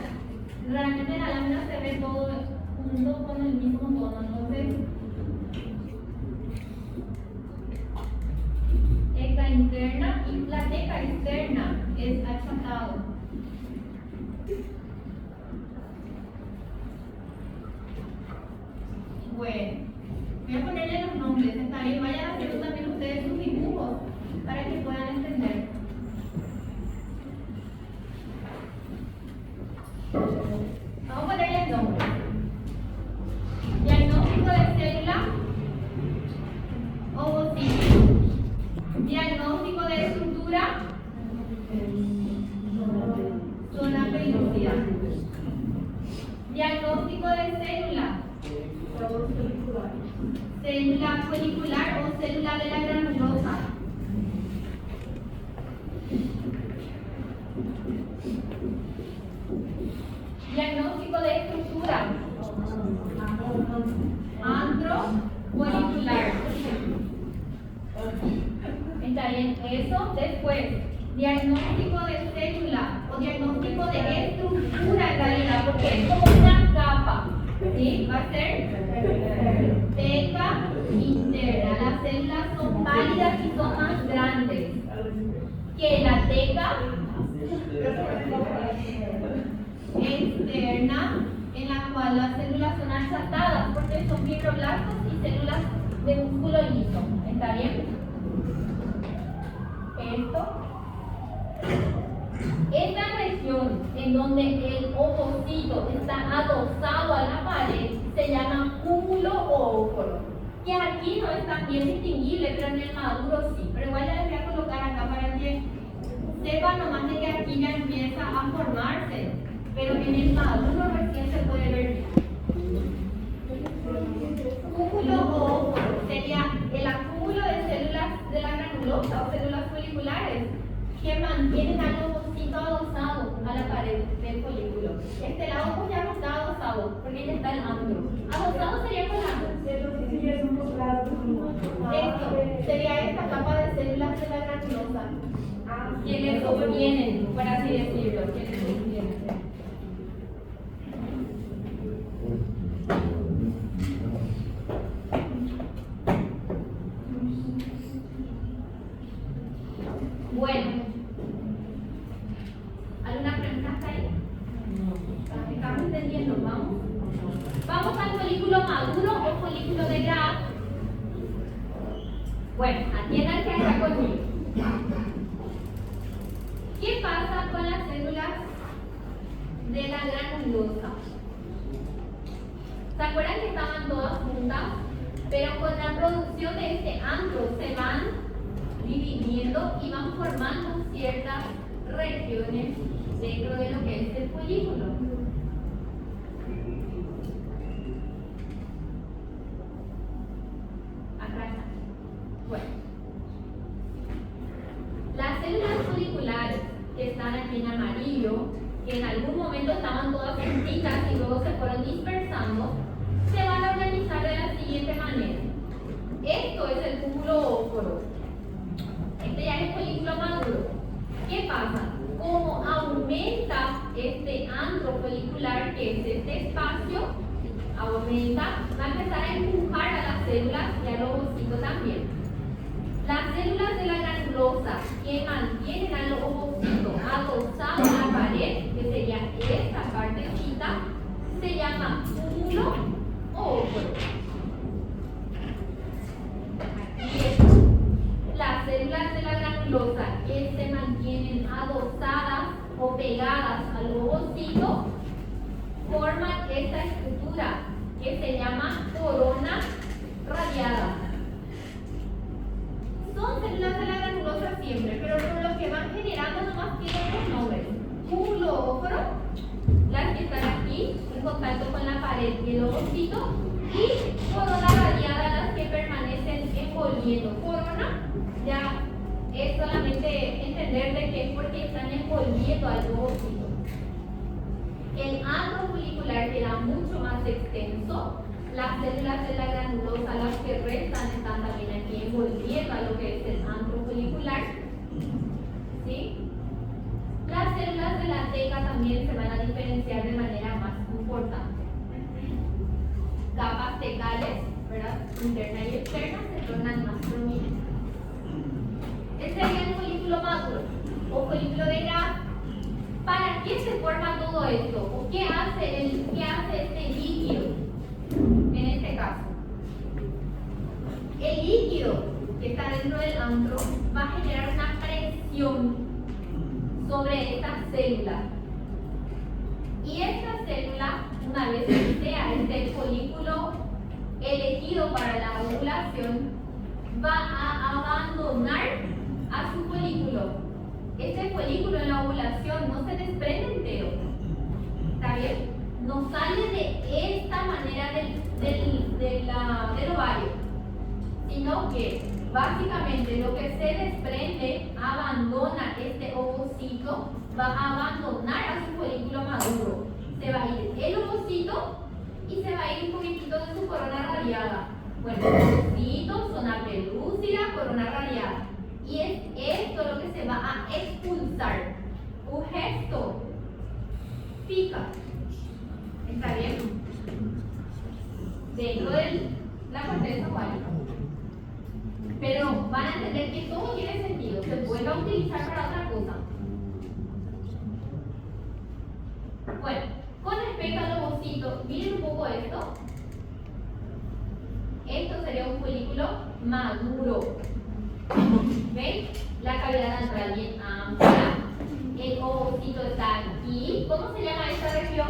realmente en la lámina se ve todo junto con el mismo tono. Entonces, teca interna y la teca externa es estructura, zona pelúcida. Diagnóstico de célula. Célula folicular o célula de la granulosa. Diagnóstico de estructura. Antro-folicular. Está bien, eso después. Diagnóstico de célula o diagnóstico de estructura en realidad, porque es como una capa. ¿Sí? Va a ser teca interna. Las células son pálidas y son más grandes que la teca externa, en la cual las células son achatadas porque son fibroblastos y células de músculo liso. ¿Está bien? Esta región en donde el ovocito está adosado a la pared se llama cúmulo o óvulo, que aquí no es tan bien distinguible, pero en el maduro sí. Pero igual ya les voy a colocar acá para que sepan nomás de que aquí ya empieza a formarse, pero en el maduro recién se puede ver bien. Cúmulo o óvulo sería el acúmulo de células de la granulosa o células foliculares que mantienen al ovocito adosado a la pared del folículo. Este lado pues ya no está adosado porque ya está el antro. Adosado sería con esto sería esta capa de células de la granulosa que le sostienen, por así decirlo, que le sostienen. Bueno, ¿alguna pregunta hasta ahí? ¿Estamos entendiendo? Vamos al folículo maduro o folículo de Graf. Bueno, atiendan que está conmigo. ¿Qué pasa con las células de la granulosa? ¿Se acuerdan que estaban todas juntas? Pero con la producción de este antro se van dividiendo y van formando ciertas regiones dentro de lo que es el folículo. Acá está. Bueno, las células foliculares que están aquí en amarillo, que en algún momento estaban todas juntitas y luego se fueron dispersando, se van a organizar de la siguiente manera. Esto es el cúmulo óvulo. Este ya es el folículo maduro. ¿Qué pasa? Como aumenta este antro folicular, que es este espacio, aumenta, va a empezar a empujar a las células y al ovocito también. Las células de la granulosa que mantienen al ovocito adosado a la pared, que sería esta partecita, se llama cúmulo o óvulo. Las células de la granulosa que se mantienen adosadas o pegadas al ovocito forman esta estructura que se llama corona radiada. Son células de la granulosa siempre, pero por lo que van generando nomás tienen dos nombres: cúmulo óvulo, las que están aquí en contacto con la pared y el ovocito, y corona radiada, las que permanecen envolviendo. Corona ya es solamente entender de que es porque están envolviendo al ovocito. El antro folicular queda mucho más extenso. Las células de la granulosa, las que restan, están también aquí envolviendo a lo que es el antro folicular. ¿Sí? Las células de la teca también se van a diferenciar de manera más importante. Capas tecales, ¿verdad? Interna y externa, se tornan más prominentes. Este sería el folículo maduro o folículo de Graf. ¿Para qué se forma todo esto? ¿O qué hace este líquido en este caso? El líquido que está dentro del antro va a generar una presión sobre esta célula. Y esta célula, una vez que sea este folículo elegido para la ovulación, va a abandonar a su folículo y no se desprende entero. ¿Está bien? No sale de esta manera del ovario, sino que básicamente lo que se desprende abandona este ovocito, va a abandonar a su folículo maduro. Se va a ir el ovocito y se va a ir un poquitito de su corona radiada. Bueno, ovocito, zona pelúcida, corona radiada. Y es esto lo que se va a expulsar. Un gesto. Pica. ¿Está bien? Dentro de la corteza ovárica. Pero van a entender que todo tiene sentido. Se puede utilizar para otra cosa. Bueno, con respecto al ovocito, miren un poco esto. Esto sería un folículo maduro. ¿Ven? La cavidad antral bien amplia. El ovocito está aquí. ¿Cómo se llama esta región?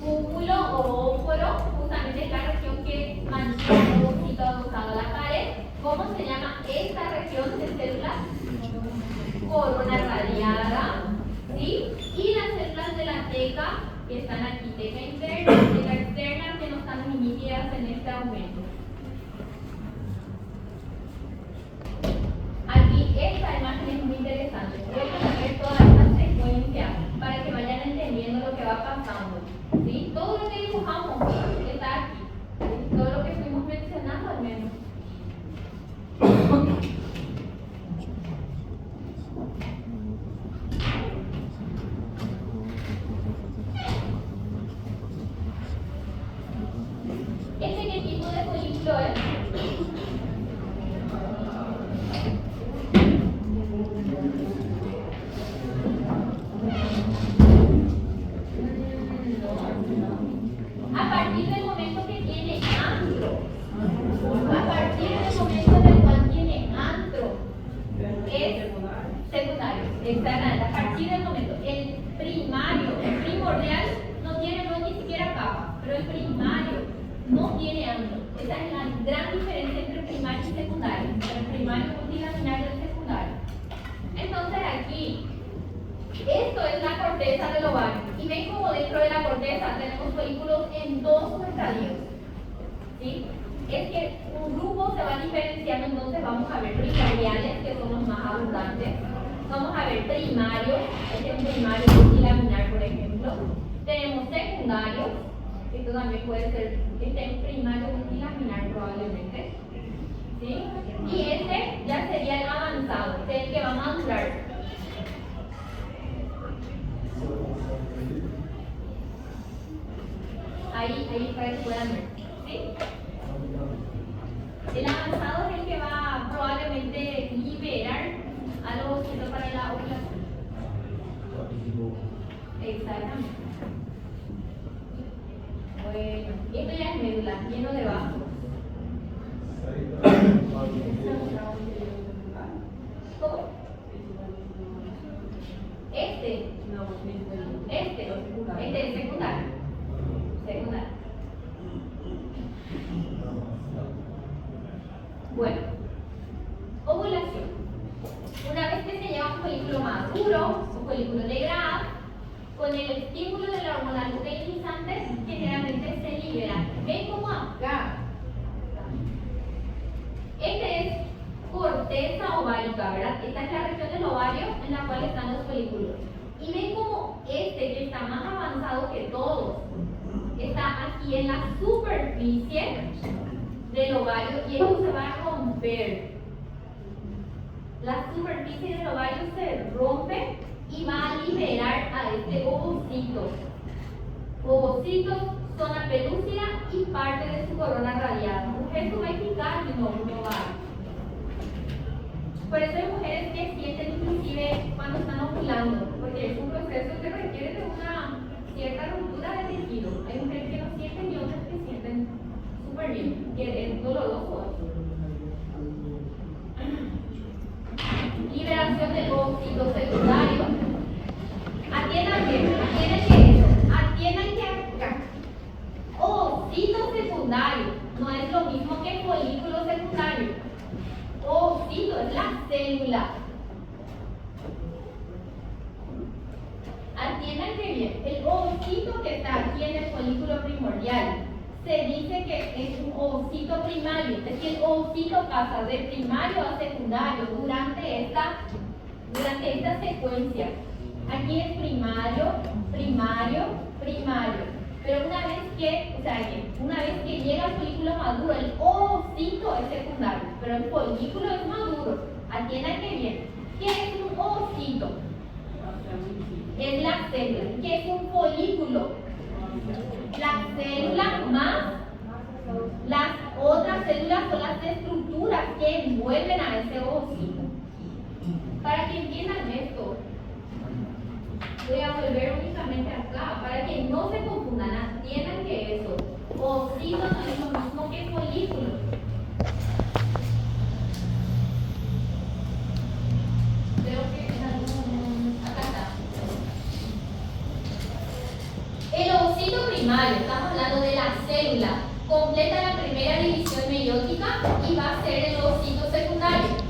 Cúmulo o óforo, justamente es la región que mantiene el ovocito adosado a la pared. ¿Cómo se llama esta región de células? Corona radiada, ¿sí? Y las células de la teca que están aquí, teca interna, teca externa, que no están muy nítidas en este aumento. Aquí esta imagen es muy interesante. Voy a poner toda esta secuencia para que vayan entendiendo lo que va pasando. ¿Sí? Todo lo que dibujamos está aquí. ¿Sí? Todo lo que fuimos mencionando al menos. ¿Este qué tipo de folículo es? A partir del momento que tiene antro, a partir del momento en el cual tiene antro, es secundario, exactamente, a partir del momento, el primario, el primordial, no tiene ni siquiera capa, pero el primario no tiene antro. Esa es la gran diferencia entre primario y secundario, el primario multilaminar y el secundario. Entonces aquí, esto es la corteza del ovario. Y ven como dentro de la corteza tenemos folículos en todos sus estadios. ¿Sí? Es que un grupo se va diferenciando, entonces vamos a ver primordiales, que son los más abundantes. Vamos a ver primarios, este es un primario multilaminar, por ejemplo. Tenemos secundarios, esto también puede ser, este es un primario multilaminar probablemente. ¿Sí? Y este ya sería el avanzado, este es el que va a madurar. Ahí para que puedan ver. ¿Sí? El avanzado es el que va a probablemente liberar a los ovocitos para la ovulación. Exactamente. Bueno, esto ya es médula, lleno de vasos. ¿Cómo? Este es secundario. Secundario. Bueno, ovulación. Una vez que se lleva un folículo maduro, un folículo de Graf, con el estímulo de la hormona luteinizante, generalmente se libera. Ven como acá. Este es corteza ovárica, ¿verdad? Esta es la región del ovario en la cual están los folículos. Y ven como este, que está más avanzado que todos, está aquí en la superficie del ovario y esto se va a romper. La superficie del ovario se rompe y va a liberar a este ovocito. Ovocito, zona pelúcida y parte de su corona radiada. Mujer va a explicar y no va. Por eso hay mujeres que sienten inclusive cuando están ovulando, porque es un proceso que requiere de una cierta ruptura de tejido. Hay mujeres que no sienten y otras que sienten súper bien, que es doloroso. Liberación del ovocito secundario. Atiendan que acá. Ovocito secundario no es lo mismo que folículo secundario. Ovocito es la célula. atiendan que bien, el ovocito que está aquí en el folículo primordial, se dice que es un ovocito primario, es decir, el ovocito pasa de primario a secundario durante esta secuencia. Aquí es primario, primario, primario. Pero una vez que llega al folículo maduro, el ovocito es secundario, pero el folículo es maduro. Atiendan que bien. ¿Qué es un ovocito? Es la célula. ¿Qué es un folículo? La célula más las otras células son las estructuras que envuelven a ese ovocito. Para que entiendan esto, voy a volver únicamente acá, para que no se confundan, entiendan que eso, ovocito no es lo mismo que folículo. Creo que en algún... acá está. El ovocito primario, estamos hablando de la célula, completa la primera división meiótica y va a ser el ovocito secundario.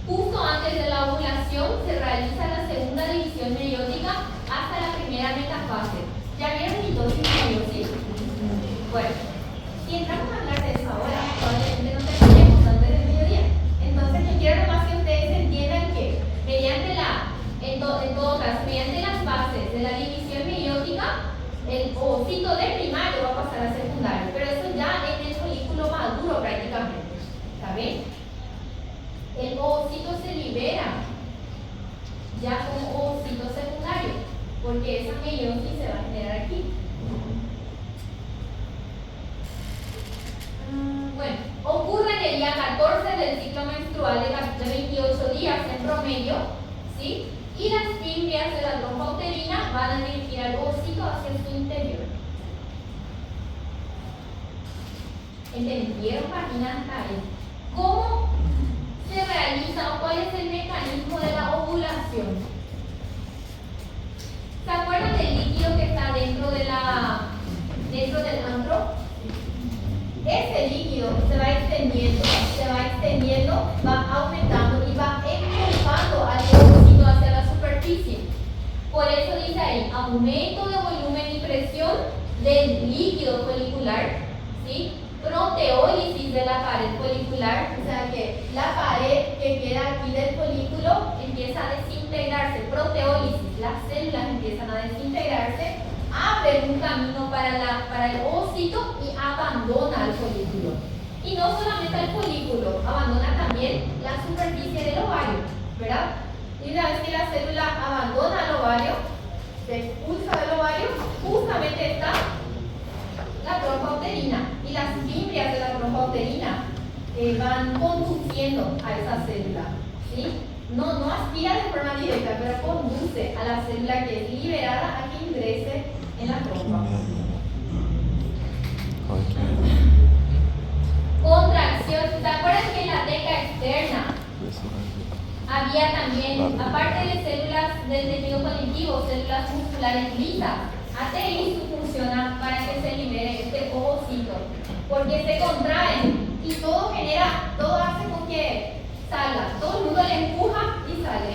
Justo antes de la ovulación se realiza la segunda división meiótica hasta la primera metafase. ¿Ya vieron mitosis y meiosis? Bueno, si entramos a hablar de eso ahora, probablemente no terminemos antes del mediodía. Entonces yo quiero nomás que ustedes entiendan que mediante en todo caso, mediante las fases de la división meiótica, el ovocito de primario va a pasar a secundario, pero eso ya en el folículo maduro prácticamente. ¿Está bien? El ovocito se libera ya como ovocito secundario, porque esa meiosis se va a generar aquí. Bueno, ocurre en el día 14 del ciclo menstrual de 28 días en promedio, ¿sí? Y las fimbrias de la trompa uterina van a dirigir al ovocito hacia su interior. ¿Entendieron, página? ¿Cómo se realiza o cuál es el mecanismo de la ovulación? ¿Se acuerdan del líquido que está dentro del antro? Ese líquido se va extendiendo, va aumentando y va empujando al ovocito hacia la superficie. Por eso dice ahí, aumento de volumen y presión del líquido folicular, ¿sí? Proteólisis de la pared folicular, o sea que la pared que queda aquí del folículo empieza a desintegrarse, proteólisis, las células empiezan a desintegrarse, abren un camino para el ovocito y abandona el folículo. Y no solamente el folículo, abandona también la superficie del ovario, ¿verdad? Y una vez que la célula abandona el ovario, se expulsa del ovario, justamente está la trompa uterina, y las fimbrias de la trompa uterina van conduciendo a esa célula, ¿sí? No aspira de forma directa, pero conduce a la célula que es liberada a que ingrese en la trompa. Contracción. ¿Se acuerdan que en la teca externa había también, aparte de células del tejido conectivo, células musculares lisas? ATI funciona para que se libere este ovocito, porque se contraen y todo hace con que salga, todo el mundo le empuja y sale.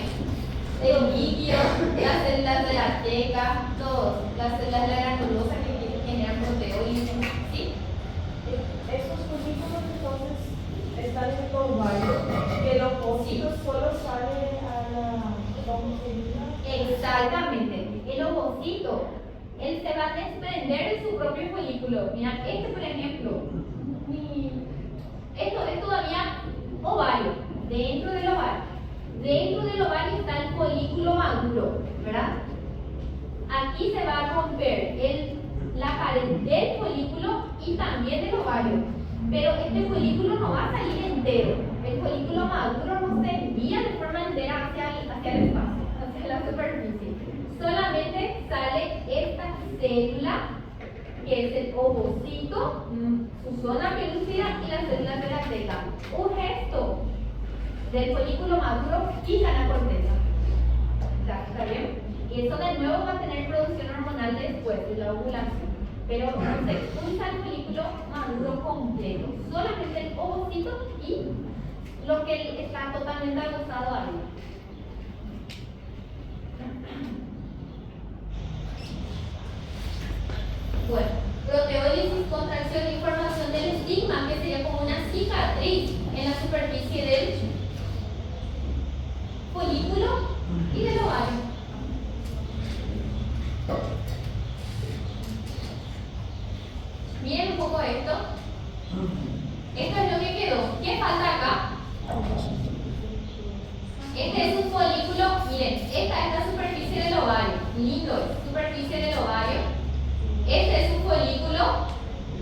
El líquido, las células de la teca, las células de la granulosa que generan proteólisis, ¿sí? Esos folículos entonces están en el ovario, que el ovocito solo sale a la trompa uterina. Exactamente, el ovocito, él se va a desprender de su propio folículo. Mira, por ejemplo, esto es todavía ovario, dentro del ovario. Dentro del ovario está el folículo maduro, ¿verdad? Aquí se va a romper la pared del folículo y también del ovario. Pero este folículo no va a salir entero. El folículo maduro no se envía de forma entera hacia el espacio, hacia la superficie. Solamente sale esta célula, que es el ovocito, su zona pelúcida y las células de la teca. Un gesto del folículo maduro quita la corteza. ¿Está bien? Y eso de nuevo va a tener producción hormonal después de la ovulación. Pero no se expulsa el folículo maduro completo. Solamente el ovocito y lo que está totalmente adosado arriba. Este es un folículo, miren, esta es la superficie del ovario, lindo, superficie del ovario. Este es un folículo,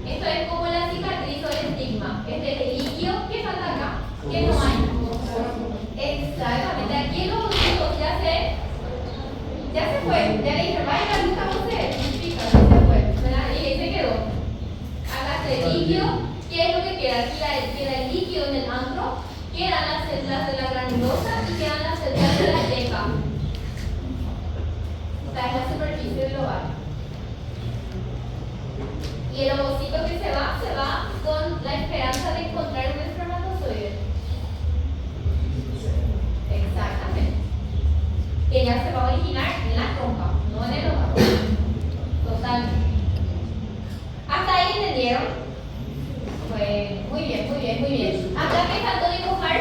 esto es como la cicatriz o el estigma. Este es el líquido, ¿qué falta acá? ¿Qué no hay? Exactamente, aquí en los ojitos ya se fue, ya le dije, vaya la luz a usted, significa, ya se fue, ¿verdad? Y ahí se quedó. Acá está el líquido, ¿qué es lo que queda? Queda el líquido en el antro, quedan las células de la granulosa y quedan las células de la yeca. Esta es la superficie del ovario. Y el ovocito que se va con la esperanza de encontrar un espermatozoide. Exactamente. Que ya se va a originar en la trompa, no en el ovario. Totalmente. ¿Hasta ahí entendieron? Pues muy bien, muy bien, muy bien. Acá me faltó dibujar.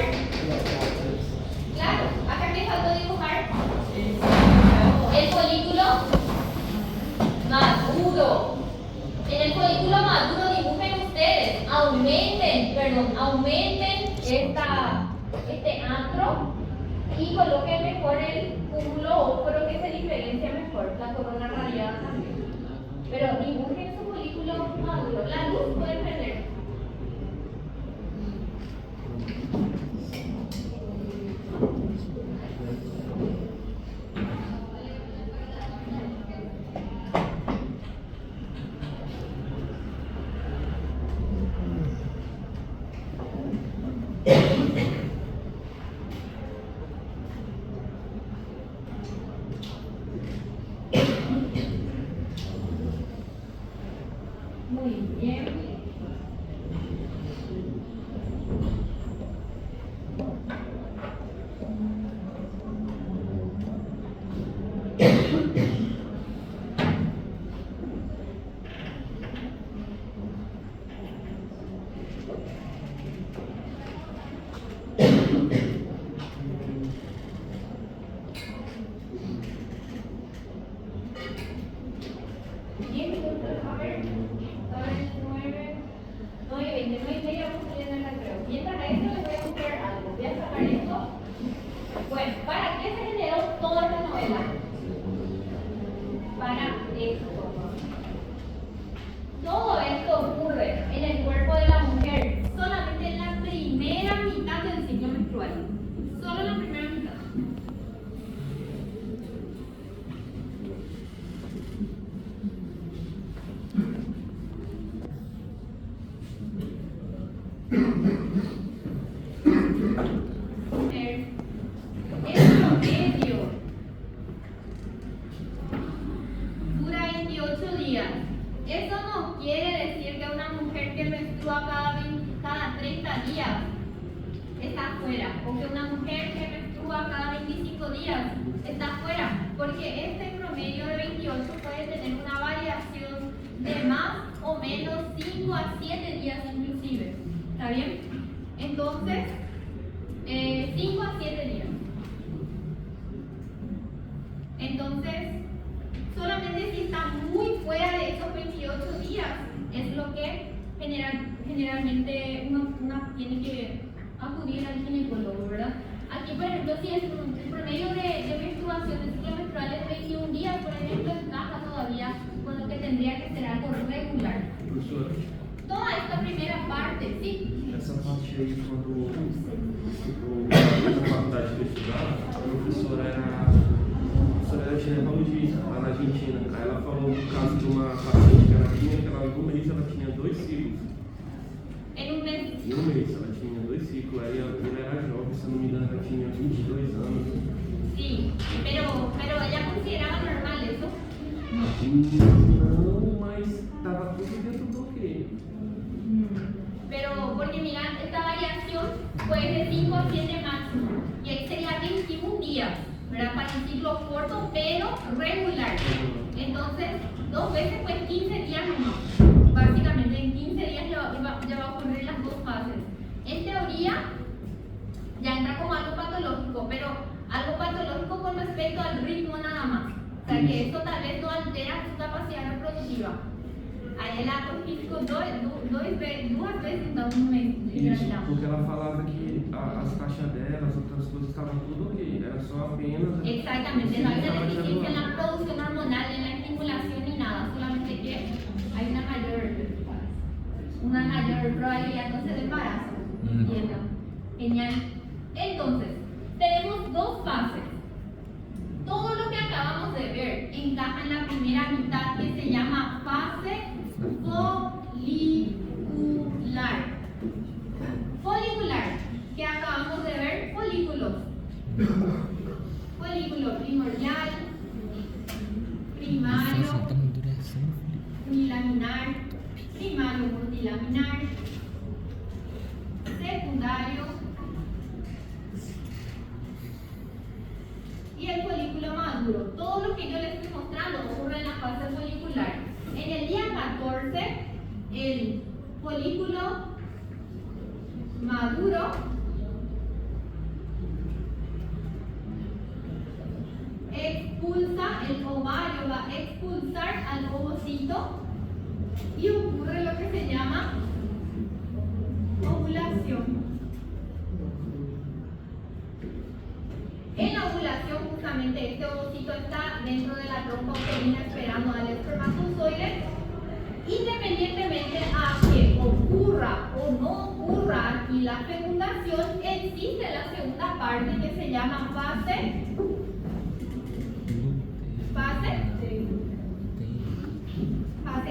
Claro, acá me faltó dibujar el folículo maduro. En el folículo maduro dibujen ustedes, aumenten este antro y coloquen mejor el cúmulo ópero que se diferencia mejor, la corona radiada también. Pero dibujen su folículo maduro. La luz puede prender. Muy bien. Bien, a ver, 9:20, 9:30 vamos saliendo en la creo. Mientras a esto les voy a mostrar algo. Voy a sacar esto. Bueno, ¿para qué se generó toda esta novela? Para esto. Todo esto ocurre en el cuerpo de la mujer solamente en la primera mitad del ciclo menstrual. Solo en la primera mitad. El promedio dura 28 días. Eso no quiere decir que una mujer que menstrua cada 30 días está fuera, o que una mujer que menstrua cada 25 días está fuera, porque este promedio de 28 puede tener una variación de más o menos 5 a 7 días inclusive. ¿Está bien? Entonces, 5 a 7 días. Entonces, solamente si está muy fuera de esos 28 días es lo que generalmente uno tiene que acudir al ginecólogo, ¿verdad? Aquí, por ejemplo, si el promedio de menstruación, de ciclo menstrual es 21 días, por ejemplo, encaja todavía con lo que tendría que ser algo regular. Professora, Toda esta primera parte, ¿sí? essa parte aí, quando na faculdade que eu estudava, a professora era ginecologista lá na Argentina. Aí ela falou do caso de uma paciente que ela tinha, que ela em um mês ela tinha 2 ciclos. En un mes. Em um mês ela tinha 2 ciclos. Aí ela era jovem, se eu não me engano, ela tinha 22 anos. Sí, pero ella consideraba normal eso. Não, mas estava tudo dentro do quê? Pero, porque mira, esta variación puede ser 5 a 7 máximo. Y ahí sería 21 días, ¿verdad? Para un ciclo corto, pero regular. Entonces, 2 veces, pues 15 días nomás. Básicamente, en 15 días ya va a ocurrir las 2 fases. En teoría, ya entra como algo patológico, pero algo patológico con respecto al ritmo nada más. O sea, que esto tal vez no altera su capacidad reproductiva. Aí ela ficou duas vezes então no mês de Isso, gravidez. porque ela falava que as taxas dela, as outras coisas estavam tudo ok. Exactamente, no hay una deficiencia en la producción hormonal, en la estimulación ni nada, solamente que hay una mayor probabilidad entonces de embarazo. Bien, genial. Entonces, tenemos dos fases. Todo lo que acabamos de ver encaja en la primera mitad que se llama fase folicular. Folicular, que acabamos de ver, folículos. Folículo primordial, primario, unilaminar, primario multilaminar, secundario y el folículo maduro. Todo lo que yo les estoy mostrando ocurre en la fase folicular. En el día 14, el folículo maduro expulsa, el ovario va a expulsar al ovocito y ocurre lo que se llama ovulación. En la ovulación, justamente este ovocito está dentro de la trompa uterina esperando al espermatozoide. Independientemente a que ocurra o no ocurra aquí la fecundación, existe la segunda parte que se llama fase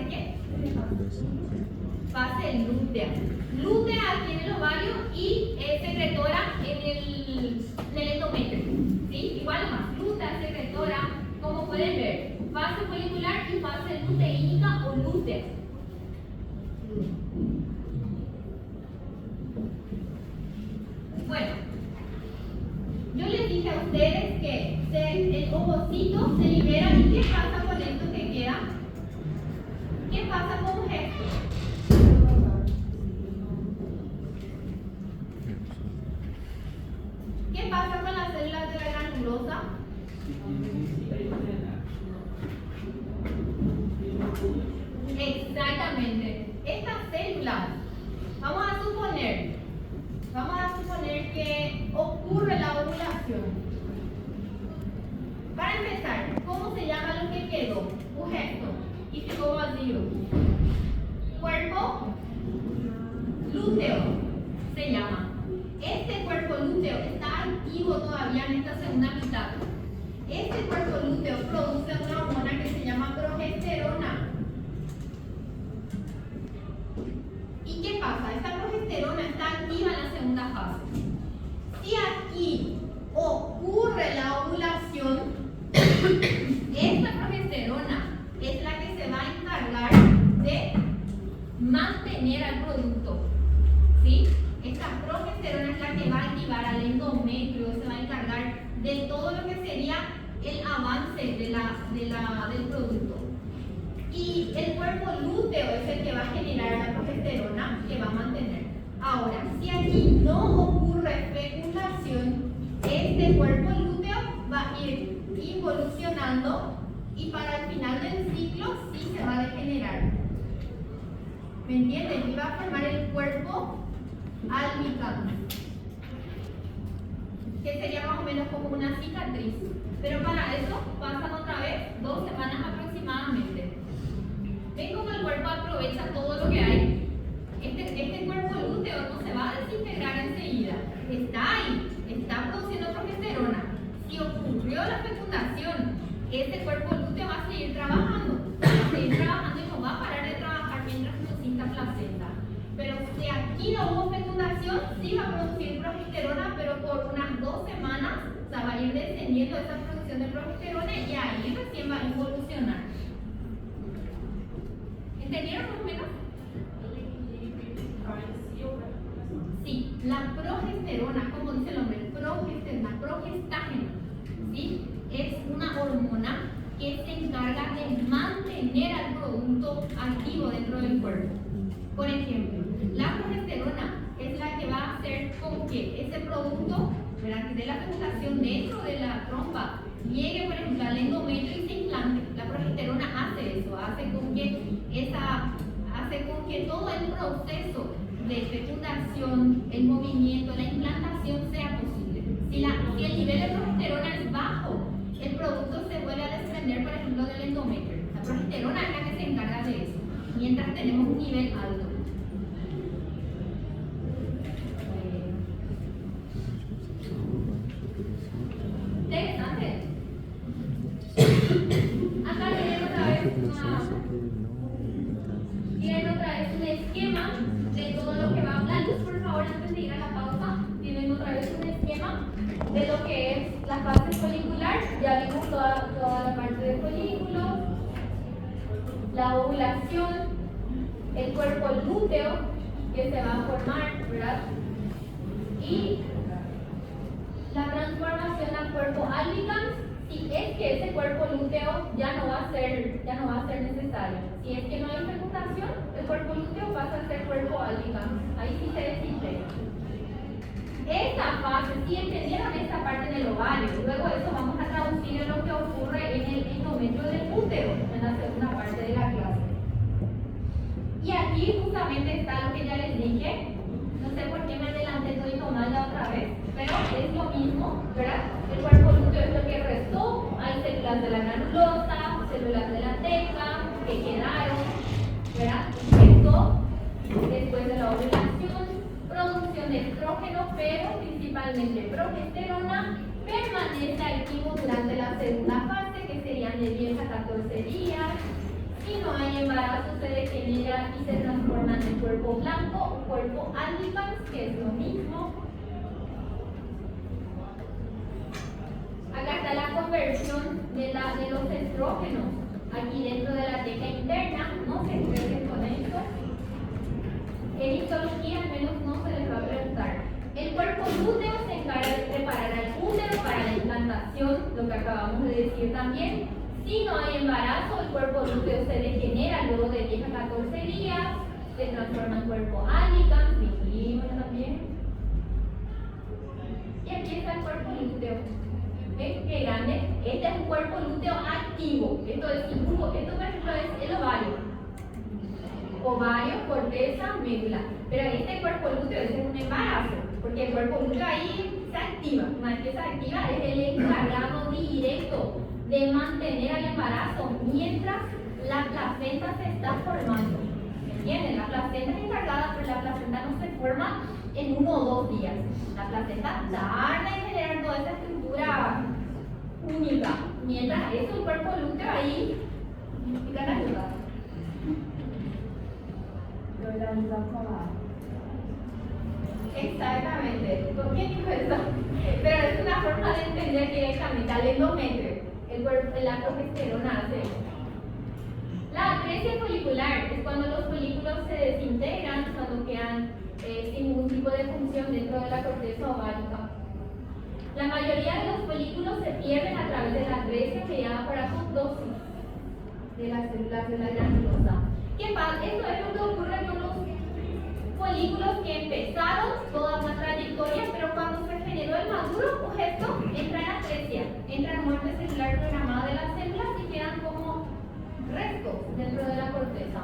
¿qué? Fase lútea. Lútea aquí en el ovario y secretora en el endometrio. ¿Sí? Igual nomás, lútea, secretora, como pueden ver. Fase folicular y fase luteínica o lútea. Bueno, yo les dije a ustedes que el ovocito se libera. ¿Y qué pasa con esto que queda? ¿Qué pasa con esto? ¿Qué pasa con las células de la granulosa? Exactamente. Estas células, vamos a suponer que ocurre la ovulación. Para empezar, ¿cómo se llama lo que quedó? Un gesto. Y ficou vacío. Cuerpo lúteo se llama. Este cuerpo lúteo está activo todavía en esta segunda mitad. Este cuerpo lúteo produce una hormona que se llama progesterona. ¿Y qué pasa? Esta progesterona está activa en la segunda fase. Si aquí ocurre la ovulación, esta progesterona es la que se va a encargar de mantener al producto. ¿Sí? Esta progesterona es la que va a activar al endometrio, se va a encargar de todo lo que sería el avance del producto. Y el cuerpo lúteo es el que va a generar la progesterona que va a mantener. Ahora, si aquí no ocurre fecundación, este cuerpo lúteo va a ir involucionando y para el final del ciclo sí se va a degenerar. ¿Me entienden? Y va a formar el cuerpo albicans, que sería más o menos como una cicatriz. Pero para eso pasan otra vez 2 semanas aproximadamente. ¿Ven cómo el cuerpo aprovecha todo lo que hay? Este cuerpo lúteo no se va a desintegrar enseguida. Está ahí, está produciendo progesterona. Si ocurrió la fecundación, este cuerpo lúteo va a seguir trabajando y no va a parar de trabajar mientras no exista placenta. Pero si aquí no hubo fecundación, sí va a producir progesterona, pero por unas 2 semanas va a ir descendiendo esa producción de progesterona y ahí recién va a evolucionar. ¿Entendieron más o menos? Sí, la progesterona, como dice el nombre, progestágeno, ¿sí? Es una hormona que se encarga de mantener al producto activo dentro del cuerpo. Por ejemplo, la progesterona es la que va a hacer con que ese producto, ¿verdad?, de la fecundación dentro de la trompa llegue, por ejemplo, al endometrio y se implante. La progesterona hace eso, hace con que todo el proceso de fecundación, el movimiento, la implantación sea posible. Si el nivel de progesterona es bajo, producto se vuelve a desprender, por ejemplo, del endometrio. La progesterona es la que se encarga de eso, mientras tenemos un nivel alto. Interesante. Acá tienen otra vez un esquema de todo lo que va a hablar. Por favor, antes de ir a la pausa, tienen otra vez un esquema de lo que es la fase folicular. Ya vimos toda la parte de folículos, la ovulación, el cuerpo lúteo que se va a formar, ¿verdad? Y la transformación al cuerpo albicans, si es que ese cuerpo lúteo ya no va a ser necesario. Si es que no hay fecundación, el cuerpo lúteo pasa a ser cuerpo albicans. Ahí sí se desintegra. Esta fase, si entendieron esta parte del ovario, luego eso vamos a traducir en lo que ocurre en el endometrio del útero, en la segunda parte de la clase. Y aquí justamente está lo que ya les dije. No sé por qué me adelanté todo y tomar la otra vez, pero es lo mismo, ¿verdad? El cuerpo lúteo es lo que restó, hay células de la granulosa, células de la teca, que quedaron, ¿verdad? Esto, después de la ovulación, producción de estrógeno, pero principalmente progesterona, permanece activo durante la segunda fase, que serían de 10 a 14 días. Si no hay embarazo, se degenera y se transforma en el cuerpo blanco o cuerpo albicans, que es lo mismo. Acá está la conversión de los estrógenos, aquí dentro de la teca interna. No se estresen con esto. En histología al menos no se les va a preguntar. El cuerpo lúteo se encarga de preparar al útero para la implantación, lo que acabamos de decir también. Si no hay embarazo, el cuerpo lúteo se degenera luego de 10 a 14 días, se transforma en cuerpo albicans, dijimos también. Y aquí está el cuerpo lúteo. ¿Ven qué grande? Este es un cuerpo lúteo activo. Esto es por ejemplo, es el ovario. Ovario, corteza, médula. Pero este cuerpo lúteo es un embarazo, porque el cuerpo lúteo ahí se activa. Una vez que se activa, es el encargado directo de mantener al embarazo mientras la placenta se está formando. ¿Entienden? La placenta es encargada, pero la placenta no se forma en 1 o 2 días. La placenta tarda en generar toda esa estructura única. Mientras eso, el cuerpo lúteo ahí pica la ayuda. Exactamente. ¿Por qué dijo eso? Pero es una forma de entender directamente al endometrio. La progesterona hace eso. La atresia folicular es cuando los folículos se desintegran, cuando quedan sin ningún tipo de función dentro de la corteza ovárica. La mayoría de los folículos se pierden a través de la atresia, mediada por apoptosis de las células de la granulosa. ¿Qué pasa? Esto es lo que ocurre con los folículos que empezaron toda una trayectoria, pero cuando se generó el maduro, pues esto entra en atresia, entra en muerte celular programada de las células y quedan como restos dentro de la corteza.